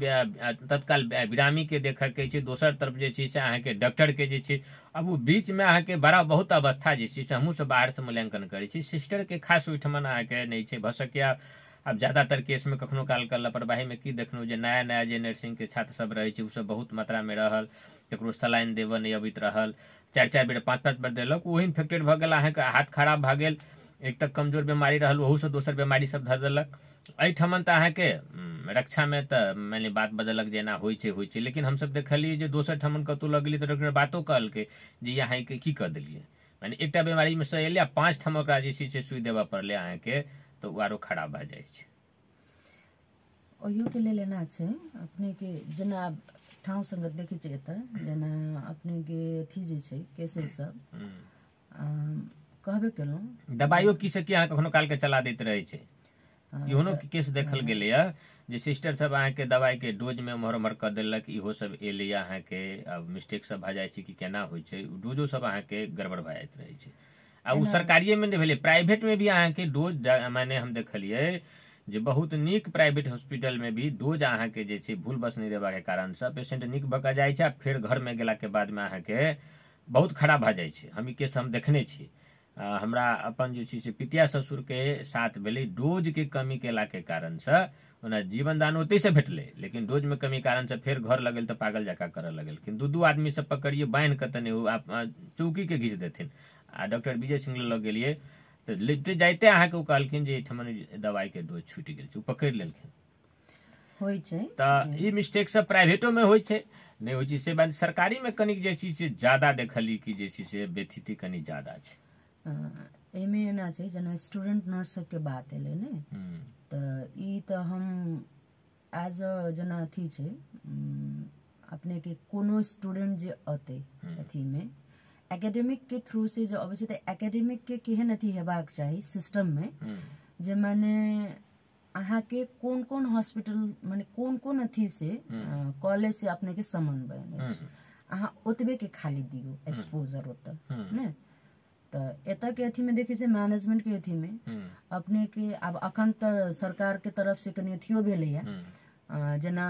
तत्काल बिरामी के देखा के छै दोसर तरफ जे छै से अहाँ के डॉक्टर के जे छै अब वो बीच में अहाँ के बड़ा बहुत अवस्था जे छै से हमहू सब बाहर से मूल्यांकन करे छी सिस्टर के खास ओहिठमन अहाँ के नहीं छै भ सकिया अब ज्यादातर केस में कखनो काल के लापरवाही में की देखलू जे नया नया जे नर्सिंग के छात्र सब रहे छै उ सब बहुत मात्रा में रहल केकरो सलाइन देबऽ नहीं अबैत रहल 4-4 बेर 5-5 बेर देलक ओही इन्फेक्टेड भ गेल अहाँ के हाथ खराब भ गेल एक तक कमजोर बीमारी रहल ओहू से दोसर बीमारी सब धऽ देलक एहिठमन तऽ अहाँ के रक्षा में तऽ मैंने बात बदलक जेना होइ छै लेकिन हम सब देखलिए जे दोसर ठमन कतौ लगली तऽ डॉक्टर बातो कहलकै जे अहाँ के की कर देलिए माने एकटा बीमारी में से एलिया 5 ठम ओकरा जे छै से सुई देबऽ पड़ले अहाँ के तो वो आरो खराब भ जाय छै ओहियो के लेल लेना छै अपने के जेना ठाव संगत देखै छै एतऽ जेना अपने के अथी जे छै केसेस सब कहबे केलहुँ दबाइयो की से की अहाँ कखनो काल के चला दैत रहे छै इहोनो के केस देखल गेलै है जे सिस्टर सब अहाँ के दवाई के डोज में उम्हर कर देलक इहो सब एले अहाँ के अब मिस्टेक सब भ जाय छै कि केना होइ छै डोजो सब अहाँ के गड़बड़ भ जाइत रहे छै आ उ सरकारिये में नहीं भेलै प्राइवेट में भी अहाँ के डोज माने हम देखलिए जे बहुत नीक प्राइवेट हॉस्पिटल में भी डोज अहाँ के जे छै भूल बस नहीं देबा के कारण से पेशेंट नीक भऽ जाय छै फिर घर में गेला के बाद में अहाँ के बहुत खराब भ जाय छै हम ई केस हम देखने छी हमरा अपन जे छै से पितिया ससुर के साथ भेलै डोज के कमी केला के कारण से ओना जीवन दान ओतै से भेटले लेकिन डोज में कमी कारण से फिर घर लगल तऽ पागल जका करऽ लगल कि दू आदमी सब पकड़िए बांध के तने चौकी के घीच देथिन आ डॉक्टर विजय सिंह लग गेलिए तऽ लेते जाइते अहाँ के कहलखिन जे ठमन दवाई के डोज छूटि गेल छै पकड़ लेलखिन होइ छै तऽ ई मिस्टेक सब प्राइवेटो में होइ छै नहीं होइ छै से बात सरकारी में कनिक जे छै से ज्यादा देखली कि जे छै से व्यथिति कनि ज्यादा छै एमे एना छै जेना स्टूडेंट नर्स सब के बात एले ने तऽ ई तऽ हम एज अ जेना अथी छै अपने के कोनो स्टूडेंट जे अते अथी में एकेडमिक के थ्रू से जो अवश्य तऽ एकेडमिक के केहन अथी हेबाक चाही सिस्टम में जे माने अहाँ के कोन हॉस्पिटल माने कोन अथी से कॉलेज से अपने के संबंध बने अहाँ ओतबे के खाली दियो एक्सपोजर ओतऽ ने तऽ एतऽ के अथी में देखे छै मैनेजमेंट के अथी में अपने के अब अखन तऽ सरकार के तरफ से कनी अथियो भेलैया जेना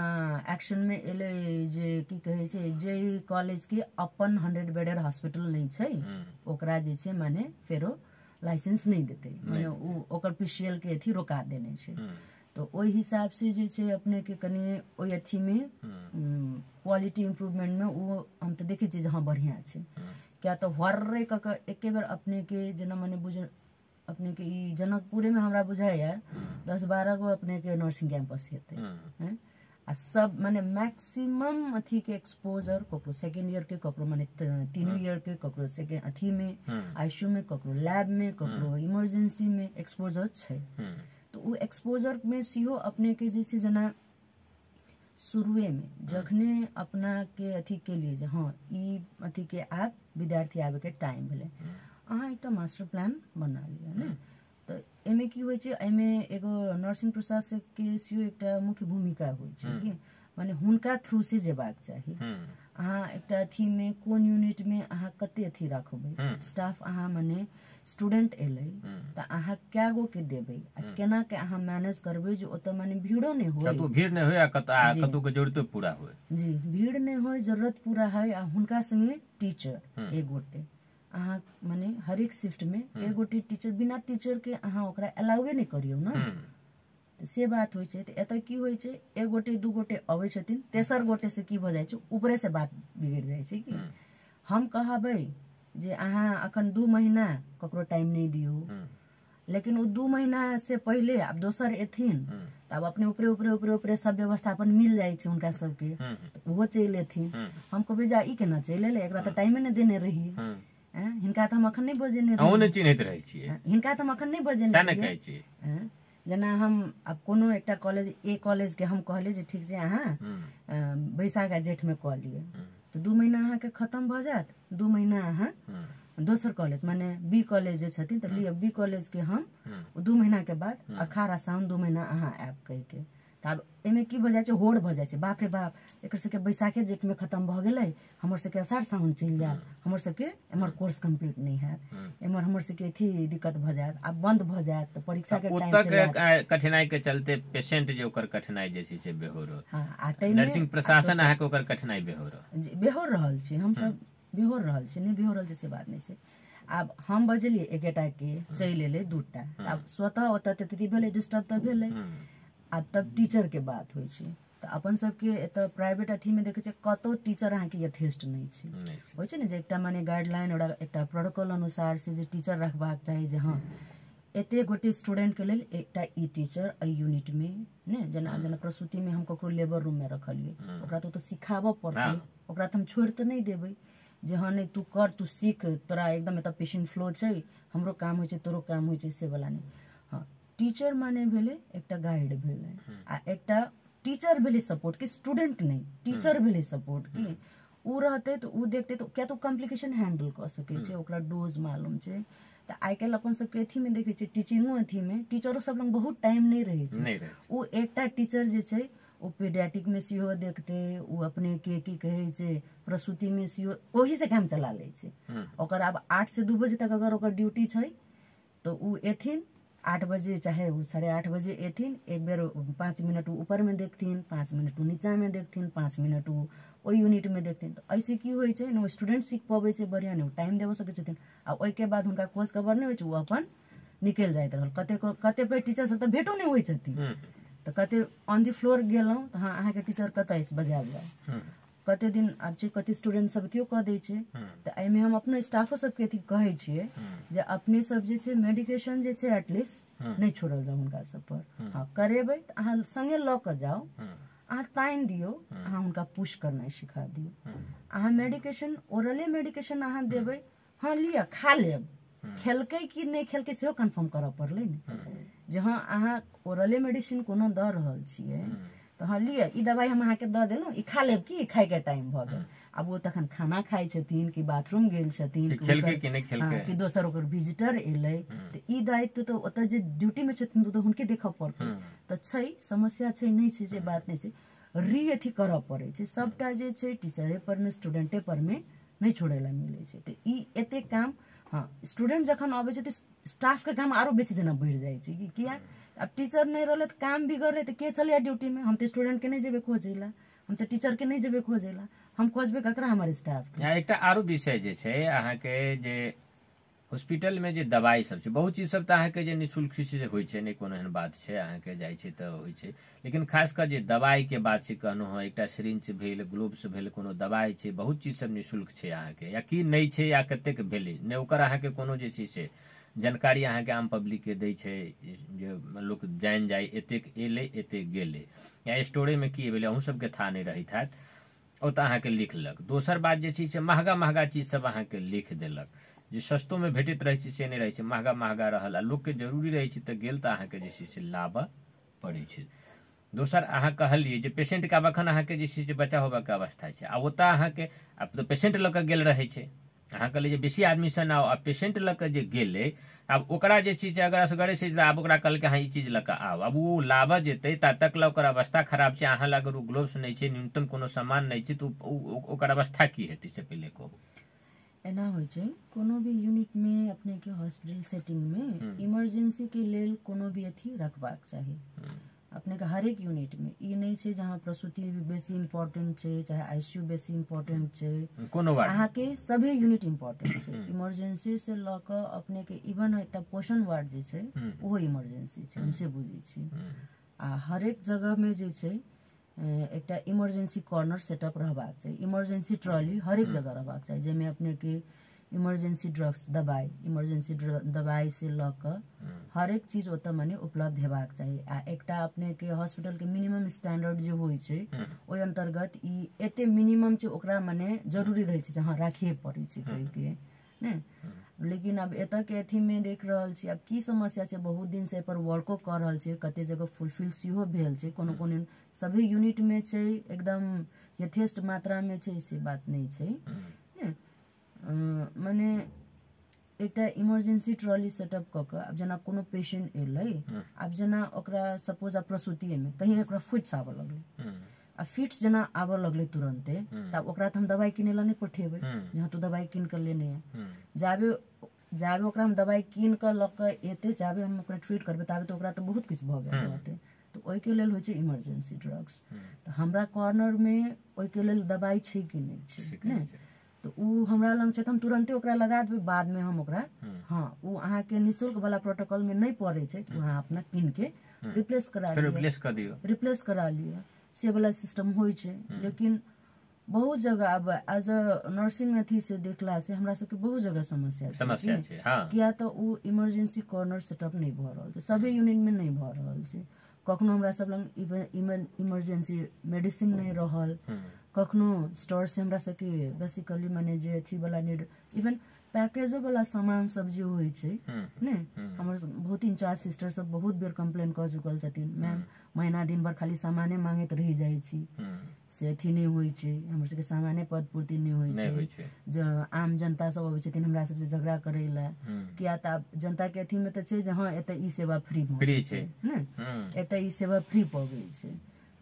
एक्शन में एले जे की कहे छै जे कॉलेज के अपन 100 बेडेड हॉस्पिटल नहीं छै ओकरा जे छै माने फेरो लाइसेंस नहीं देते माने ओकर पीसीएल के अथी रोका देने छै तो ओहि हिसाब से जे छै अपने के कनी ओहि अथी में क्वालिटी इम्प्रूवमेंट में वो हम तऽ देखे छी जहाँ बढ़िया छै क्या तो हर्रे क एके बेर अपने के जेना माने बुझ अपने के ई जनकपुरे में हमरा बुझाया 10-12 गो अपने के नर्सिंग कैंपस हेते आ सब माने मैक्सिमम अथी के एक्सपोजर ककरो सेकेंड ईयर के ककरो माने 3 ईयर के ककरो सेकेंड अथी में आईसीयू में ककरो लैब में ककरो इमरजेंसी में एक्सपोजर छै तो वो एक्सपोजर में सीहो अपने के जैसे जना शुरुए में जखने अपना के अथी के लिए जे हाँ ई अथी के आप विद्यार्थी आवे के टाइम भेले अहाँ एकटा मास्टर प्लान बना लिया ने तो एमे की होय छै एमे एगो नर्सिंग प्रशासक के सीओ एकटा मुख्य भूमिका होय छै कि माने हुनका थ्रू से जेबाक चाही अहाँ एकटा अथी में कोन यूनिट में अहाँ कते अथी रखबै स्टाफ अहाँ माने स्टूडेंट एले त अहाँ क्या गो के देबै आ केना के अहाँ मैनेज करबै जे ओत माने भीड़ो नहीं होय कतौ भीड़ नहीं होय आ कतौ के जरूरत पूरा होय जी भीड़ नहीं होय जरूरत पूरा है आ हुनका संगे टीचर एक गोटे अहाँ माने हर एक शिफ्ट में एक गोटे टीचर बिना टीचर के अहाँ ओकरा अलाउवे नहीं करियो ना तो से बात होय छै त एत की होय छै एक गोटे दू गोटे अबै छथिन तेसर गोटे से की भ जाय छै ऊपरे से बात बिगड़ जाय छै कि हम कहबै जे अहाँ अखन 2 महीना ककरो टाइम नहीं दियो लेकिन वो 2 महीना से पहले अब दोसर एथिन तब अपने ऊपरे सब व्यवस्थापन मिल जाय छै उनका सबके वो चलि एथिन हम कहबै जा ई केना चलि एले एकरा त टाइमे ने देने रही हिनका त हम अखन नहीं बजेने रही अहूँ ने चिन्हैत रहै छियै हिनका त हम अखन नहीं बजेने रही जेना हम अब कोनो एकटा कॉलेज ए कॉलेज के हम कहले जे ठीक छै अहाँ बैसाख आ जेठ में कऽ लिअ तो 2 महीना अहाँ के खत्म भ जात 2 महीना अहाँ दोसर कॉलेज माने बी कॉलेज जे छथिन त लिए बी कॉलेज के हम 2 महीना के बाद अखाड़ आ साउन 2 महीना अहाँ ऐप कह के तब एमे की भ जाय छै होड़ भ जाय छै बाप रे बाप एकर सबके बैसाखे जेठ में खत्म भ गेलै हमर सबके अषाढ़ साउन चल जात हमर सबके एमर कोर्स कंप्लीट नहीं हैत एमर हमर सबके एथी दिक्कत भ जात अब बंद भ जात त परीक्षा के टाइम चल कठिनाई के चलते पेशेंट जे ओकर कठिनाई जे छै से बेहोर हां आ नर्सिंग प्रशासन अहाँ के ओकर कठिनाई बेहोर रहल छी हम सब बेहोर रहल छी नहीं बेहोर रहल जैसे बात नहीं छै अब हम बजलिए एकेटा के चल एले दूटा अब स्वतः ओत तती भेले डिस्टर्ब त भेले आ तब टीचर के बात होय छै त अपन सबके एत प्राइवेट अथी में देखे छै कतो टीचर अहाँ के यथेष्ट नहीं छै होय छै ने जे एकटा माने गाइडलाइन और एकटा प्रोटोकॉल अनुसार से जे टीचर रखबाक चाही जे हां एते गोटे स्टूडेंट के लेल एकटा ई टीचर ए यूनिट में ने जना प्रसूति में हम ककरो लेबर रूम में रखलिए ओकरा तो सिखाबो पड़तै ओकरा त हम छोड़ त नहीं देबै जे हाँ नहीं तू कर तू सीख तोरा एकदम एत पेशेंट फ्लो छै हमरो काम होय छै तोरो काम होय छै से वाला नहीं हाँ टीचर माने भेले एकटा गाइड भेले आ एकटा टीचर भेले सपोर्ट के स्टूडेंट नहीं टीचर भेले सपोर्ट की उ रहते तो उ देखते तो क्या तो कॉम्प्लिकेशन हैंडल कर सके छै ओकरा डोज मालूम छै त आइ काल्हि अपन सबके अथी में देखे छै टीचिंगो अथी में टीचरो सब लग बहुत टाइम नहीं रहे छै उ एकटा टीचर जे छै वो पीडियाट्रिक में सीहो देखते वो अपने के की कहे छै प्रसूति में सीहो ओही से काम चला ले छै ओकर अब 8 से 2 बजे तक अगर ओकर ड्यूटी छै तो उ एथिन 8 बजे चाहे 8:30 बजे एथिन एक बेर 5 मिनट ऊपर में देखथिन 5 मिनट नीचा में देखथिन 5 मिनट ओ यूनिट में देखथिन तो ऐसे की होय छै न स्टूडेंट सीख पाबै छै बढ़िया ने टाइम देबो सकै छथिन आ ओइ के बाद हुनका खोज खबर नहीं होय छै वो अपन निकल जाइत रहल कते पे टीचर सब त भेटो नहीं होय छथिन तो कते ऑन द फ्लोर गेलौं तो हाँ अहाँ के टीचर कतै बजा जाए कते दिन अब छै कते स्टूडेंट सब अथियो कह दै छै तो एहि में हम अपने स्टाफो सब के अथी कहै छियै जे अपने सब जे छै मेडिकेशन जे छै एटलीस्ट नहीं छोड़ल जाओ उनका सब पर हाँ करेबै त अहाँ संगे ल क जाओ अहाँ ताइन दियो अहाँ उनका पुश करना सिखा दियो अहाँ मेडिकेशन ओरले मेडिकेशन अहाँ देबै हाँ लिया खा लेब खेलकै कि नहीं खेलकै सेहो कंफर्म करऽ पड़लै ने जे हाँ अहाँ ओरले मेडिसिन कोनो द रहल छियै तो हाँ लिया ई दवाई हम अहाँ के द देलौं ई खा लेब की खाय के टाइम भ गेल अब वो तखन खाना खाइ छथिन कि बाथरूम गेल छथिन कि दोसर ओकर विजिटर एलै त ई दायित्व तो ओत जे ड्यूटी में छथिन तो हुनके देखऽ पड़तै त छै समस्या छै नहीं छै से बात नहीं छै री अथी करऽ पड़ै छै सबटा जे छै टीचरे पर में स्टूडेंटे पर में नहीं छोड़े ला मिलै छै त ई एते काम हाँ स्टूडेंट जखन आबै छै त स्टाफ के काम आरो बेसी जना बढ़ जाय छै कि किया अब टीचर नहीं रहले त काम बिगड़ले त के चलिया ड्यूटी में हम त स्टूडेंट के नहीं जेबे खोजेला हम त टीचर के नहीं जेबे खोजेला हम खोजबे ककरा हमारे स्टाफ एकटा आरो विषय जे छै अहाँ के जे हॉस्पिटल में जे दवाई सब छै बहुत चीज सब त अहाँ के जे निःशुल्क से होय छै नहीं कोनो एहन बात छै अहाँ के जाय छै त होय छै लेकिन खास कर जे दवाई के बात छै कहनो है एकटा सिरिंज भेल ग्लोव्स भेल कोनो दवाई छै बहुत चीज सब निःशुल्क छै अहाँ के या की नहीं छै या कतेक भेलै ने ओकर अहाँ के कोनो जे छै से जानकारी अहाँ के आम पब्लिक के दै छै जे लोक जान जाय एतेक एले एतेक गेले या स्टोरे में की भेलै अहूँ सबके था नहीं रहित हैत ओतऽ अहाँ के लिखलक दोसर बात जे छै से महगा चीज सब अहाँ के लिख देलक जे सस्तो में भेटैत रहै छै से नहीं रहै छै महगा रहल आ लोक के जरूरी रहै छै त गेल त अहाँ के जे छै से लाबऽ पड़ै छै दोसर अहाँ कहलिए जे पेशेंट के अखन अहाँ के जे छै से बचा होबा के अवस्था छै आ ओतऽ अहाँ के अब तो पेशेंट ल के गेल रहै छै अहाँ कहलिए जे बेसी आदमी सन आओ आ पेशेंट ल के जे गेलै अब ओकरा जे छै अगर असगरे छै आब ओकरा कहलकै हाँ ई चीज ल के आउ अब वो लाबऽ जेतै ता तक ओकर अवस्था खराब छै अहाँ लग ग्लोव्स नहीं छै न्यूनतम कोनो सामान नहीं छै तो ओकर अवस्था की हेतै से पहिले कहू एना होय छै कोनो भी यूनिट में अपने के हॉस्पिटल सेटिंग में इमरजेंसी के लेल कोनो भी अथी रखबाक चाही अपने के हर एक यूनिट में ई नहीं छै जहाँ प्रसूति बेसी इम्पोर्टेंट छै चाहे आईसीयू बेसी इम्पोर्टेंट छै कोनो बात अहाँ के सभी यूनिट इम्पोर्टेंट छै इमरजेंसी से ल क अपने के इवन एकटा पोषण वार्ड जे छै ओहो इमरजेंसी छै हमसे बुझै छी आ हर एक जगह में जे छै एकटा इमरजेंसी कॉर्नर सेटअप रहबाक चाहिए इमरजेंसी ट्रॉली हर एक जगह रहबाक चाहिए जेमे अपने के इमरजेंसी ड्रग्स दवाई इमरजेंसी दवाई से ल क हर एक चीज ओत माने उपलब्ध हेबाक चाहिए आ एकटा अपने के हॉस्पिटल के मिनिमम स्टैंडर्ड जो होय छै ओय अंतर्गत ई एते मिनिमम छै ओकरा माने जरूरी रहै छै हाँ राखिए पड़ै छै कह के ने लेकिन अब एत के अथी में देख रहल छी अब की समस्या छै बहुत दिन से पर वर्को कर रहल छै कते जगह फुलफिल सेहो भेल छै कोनो कोनो सभी यूनिट में छै एकदम यथेष्ट मात्रा में छै से बात नहीं छै माने एकटा इमरजेंसी ट्रॉली सेटअप क के, अब जना कोनो पेशेंट एलै, अब जना ओकरा सपोज प्रसूति में कहीं ओकरा फिट्स आबऽ लगलै, आ फिट्स जना आबऽ लगलै तुरंते, तब ओकरा तो हम दवाई किने ला नहीं पठेबै, जहाँ तू दवाई कीन के लेने है, जाबे ओकरा हम दवाई कीन के ल के एते, जाबे हम ओकरा ट्रीट करबै, ताबे तो ओकरा तो बहुत कुछ भ गेल रहतै। तो ओहि के लेल होइ छै इमरजेंसी ड्रग्स। तो हमरा कॉर्नर में ओहि के लेल दवाई छै कि नहीं छै ने, तो उ हमरा लग छै, हम तुरंते ओकरा लगा देबै, बाद में हम ओकरा हाँ उ अहाँ के निःशुल्क वाला प्रोटोकॉल में नहीं पड़े छै, वहाँ अपना कीन के रिप्लेस करा लियो, रिप्लेस करा लियो, से वाला सिस्टम होइ छै। लेकिन बहुत जगह अब एज अ नर्सिंग अथी से देखला से हमरा सबके बहुत जगह समस्या छै, किया तो उ इमरजेंसी कॉर्नर सेटअप नहीं भ रहल छै, सभे यूनिट में नहीं भ रहल छै। कखनो हमरा सब लग इमरजेंसी मेडिसिन नहीं रहल, कखनो स्टोर से हमरा सबके बेसिकली माने जे अथी वाला नीड, इवन पैकेजो वाला सामान सब जे होइ छै ने, हमर बहुत 3-4 सिस्टर सब बहुत बेर कंप्लेन कर चुकल छथिन, मैम महीना दिन भर खाली सामाने मांगैत रह जाइ छी, से अथी नहीं होइ छै, हमर सबके सामाने पद पूर्ति नहीं होइ छै। जो आम जनता सब अबै छथिन हमरा सबसे झगड़ा करै ला, किया त जनता के अथी में त छै जे हाँ एते ई सेवा फ्री छै ने, एते ई सेवा फ्री पबै छै,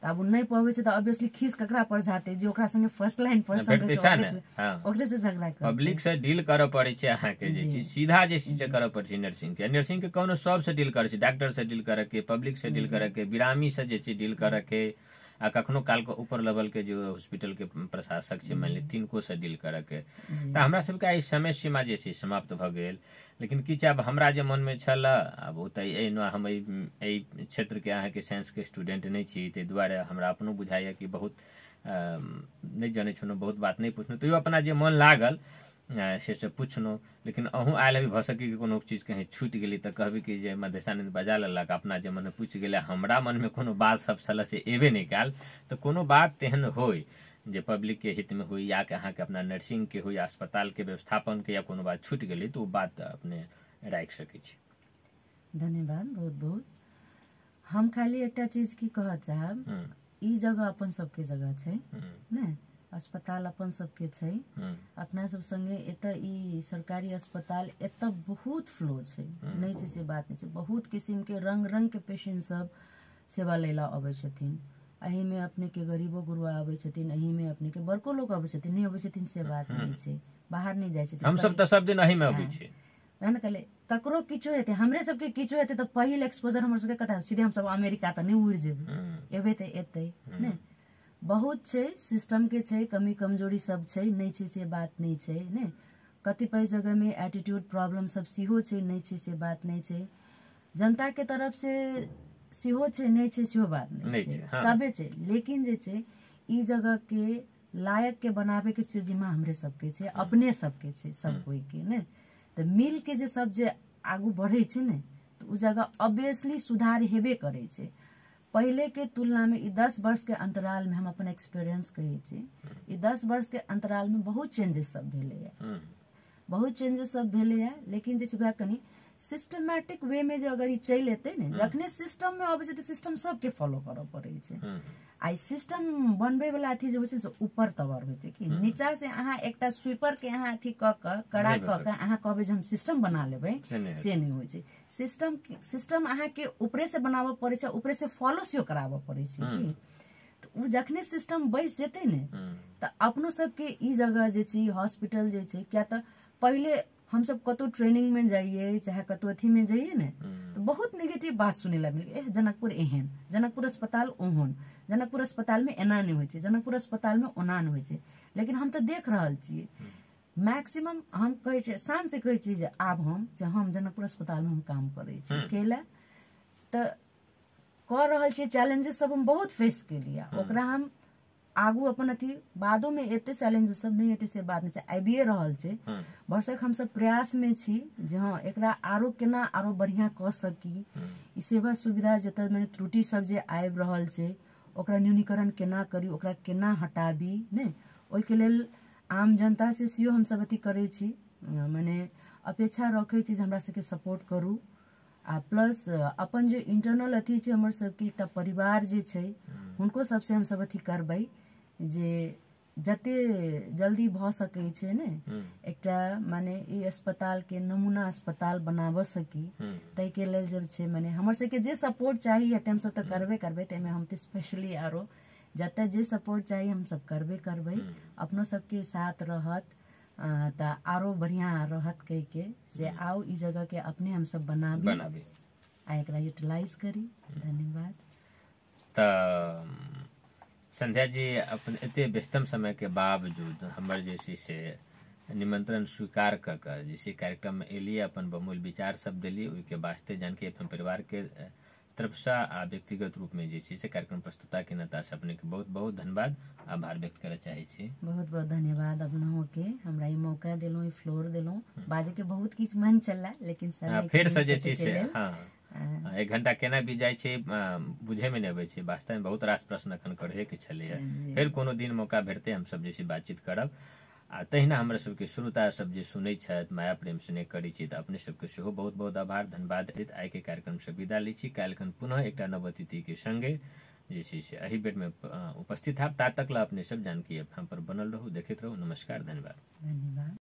अब नहीं पवे छै तो ऑब्वियसली खीस ककरा पर जाते, जे ओकरा संगे फर्स्ट लाइन पर्सन ओकरे से झगड़ा कर, पब्लिक से डील करऽ पड़े छै अहाँ के, जे चीज सीधा जे चीज करऽ पड़े छै नर्सिंग के कोनो सब से डील करे छै, डॉक्टर से डील करे के, पब्लिक से डील करे के, बिरामी से जे छै डील करे के, आ कखनो काल के ऊपर लेवल के जो हॉस्पिटल के प्रशासक छै मान ली तिनको से डील करे के। तो हमरा सबके आई समय सीमा जे छै समाप्त भ गेल, लेकिन किछु अब हमरा जे मन में छल, अब ओ हम क्षेत्र के अहाँ के साइंस के स्टूडेंट नहीं छी, ताहि दुआरे हमरा अपनो बुझाइया कि बहुत नहीं जाने छलहुँ, बहुत बात नहीं पूछलहुँ, तैयो अपना जे मन लागल से पूछलहुँ। लेकिन अहूँ आयल अभी भ सकी कि कोनो चीज कहीं छूट गेली तो कहबी कि जे मधेशानंद बजा लेलक, अपना जे मन पूछ गेले, हमरा मन में कोनो बात सब छल से एबे नहीं काल, तो कोनो बात तेहन होय जे पब्लिक के हित में हुई, या कि अहाँ के अपना नर्सिंग के हुई, अस्पताल के व्यवस्थापन के, या कोनो बात छूट गेली तो बात अपने राख सकै छी। धन्यवाद बहुत बहुत। हम खाली एकटा चीज की कह चाहब, ई जगह अपन सबके जगह छै ने, अस्पताल अपन सबके छै, अपना सब संगे एत ई सरकारी अस्पताल एत बहुत फ्लो छै, नहीं छै से बात नहीं छै, बहुत किस्म के रंग के पेशेंट सब सेवा लेला अबै छथिन, एही में अपने के गरीबो गुरुआ आबै छथिन, एही में अपने के बड़को लोग आबै छथिन, नहीं आबै छथिन से बात नहीं छै, बाहर नहीं जाइ छथिन, हम सब त सब दिन एही में आबै छी न, कहले ककरो किछो हेते, हमरे सबके किछो हेते तो पहिल एक्सपोजर हमर सबके कथा सीधे हम सब अमेरिका त नहीं उड़ जेबै, एबे त एतै ने, बहुत छै सिस्टम के छै, कमी कमजोरी सब छै, नहीं छै से बात नहीं छै ने, कतिपय जगह में एटीट्यूड प्रॉब्लम सब सेहो छै, नहीं छै से बात नहीं छै, जनता के तरफ से सेहो छै, नहीं छै सेहो बात नहीं छै, सबे छै। लेकिन जे छै ई जगह के लायक के बनावे के जिम्मा हमरे सबके छै, अपने सबके छै, सब कोई के ने, तो मिल के जे सब जे आगू बढ़े छै ने, तो उ जगह ऑब्वियसली सुधार हेबे करे छै। पहले के तुलना में 10 वर्ष के अंतराल में हम अपन एक्सपीरियंस कहे छी, 10 वर्ष के अंतराल में बहुत चेंजेस सब भेले है, बहुत चेंजेस सब भेले है, लेकिन जैसे कनी सिस्टमैटिक वे में जो अगर चल एते ने, जखने सिस्टम में अबै छै त सिस्टम सबके फॉलो करऽ पड़े छै। आई सिस्टम बनबे वाला अथी जे होइ छै से ऊपर तवर होइ छै, कि नीचा से अहाँ एकटा स्वीपर के अहाँ अथी क के कड़ा क के अहाँ कहबै जे हम सिस्टम बना लेबै, से नहीं होइ छै। सिस्टम अहाँ के ऊपरे से बनाबऽ पड़े छै, ऊपरे से फॉलो सेहो कराबऽ पड़े छै कि, तो उ जखने सिस्टम बैस जेते ने, त अपनो सबके ई जगह जे छै हॉस्पिटल जे छै, क्या त पहले हम सब कतौ ट्रेनिंग में जाइए चाहे कतौ अथी में जाइए ने, तो बहुत नेगेटिव बात सुने ला मिले, जनकपुर एहन, जनकपुर अस्पताल ओहन, जनकपुर अस्पताल में एना नहीं होइ छै, जनकपुर अस्पताल में ओना नहीं होइ छै। लेकिन हम तो देख रहल छियै मैक्सिमम, हम कहै छै शान से कहै छी जे आब हम जनकपुर अस्पताल में हम काम करै छी, केला त कर रहल छियै, चैलेंजेस सब हम बहुत फेस केलिए, ओकरा हम आगू अपन अथी बादो में एते चैलेंजेस सब नहीं एते से बात नहीं छै, आबिए रहल छै, भरसक हम सब प्रयास में छी जे हाँ एकरा आरो केना आरो बढ़िया क सकी, ई सेवा सुविधा जतऽ मैंने त्रुटि सब जे आबि रहल छै ओकरा न्यूनीकरण केना करी, ओकरा केना हटाबी ने, ओहि के लेल आम जनता से सेहो हम सब अथी करै छी, माने अपेक्षा रखे छी जे हमरा सबके सपोर्ट करू, आ प्लस अपन जे इंटरनल अथी छै हमर सबके एकटा परिवार जे छै हुनको सबसे हम सब अथी करबै जे जते जल्दी भ सकै छै ने एकटा माने ई अस्पताल के नमूना अस्पताल बनाब सकी तै के लेल जे छै माने हमर सबके जे सपोर्ट चाही हम सब त करबे करबे तै में हम त स्पेशली आरो जते जे सपोर्ट चाही हम सब करबे करबे अपनो सबके साथ रहत त आरो बढ़िया रहत कह के से आओ ई जगह के अपने हम सब बनाबी आ एकरा यूटिलाइज करी। धन्यवाद। त संध्या जी अपन एते व्यस्तम समय के बावजूद हमर जे से निमंत्रण स्वीकार क के जैसे कार्यक्रम में एलिए अपन बहुमूल्य विचार सब दिली ओहि के वास्ते जानकी अपन परिवार के तरफ से आ व्यक्तिगत रूप में जे से कार्यक्रम प्रस्तुता के नाता से अपने के बहुत बहुत धन्यवाद आभार व्यक्त करे चाहे छी। बहुत बहुत धन्यवाद अपनों के हमरा ई मौका देलो ई फ्लोर देलो बाजे के बहुत किछ मन चला लेकिन समय फिर से जे से हां 1 घंटा केना भी जाय छै बुझे में नहीं आबै छै वास्तव में बहुत रास प्रश्न अखन करहे के छले फिर कोनो दिन मौका भेटते हम सब जैसे बातचीत करब आ तहिना हमरा सबके श्रोता सब जे सुनै छथि माया प्रेम स्नेह करै छी त अपने सबके सेहो बहुत बहुत आभार धन्यवाद दैत आइ के कार्यक्रम से विदा लै छी। काल्हिखन पुनः एकटा नव अतिथि के संगे जे छै से एही बेर में उपस्थित हैब ता तक ला अपने सब जानकी FM पर बनल रहू देखैत रहू। नमस्कार। धन्यवाद।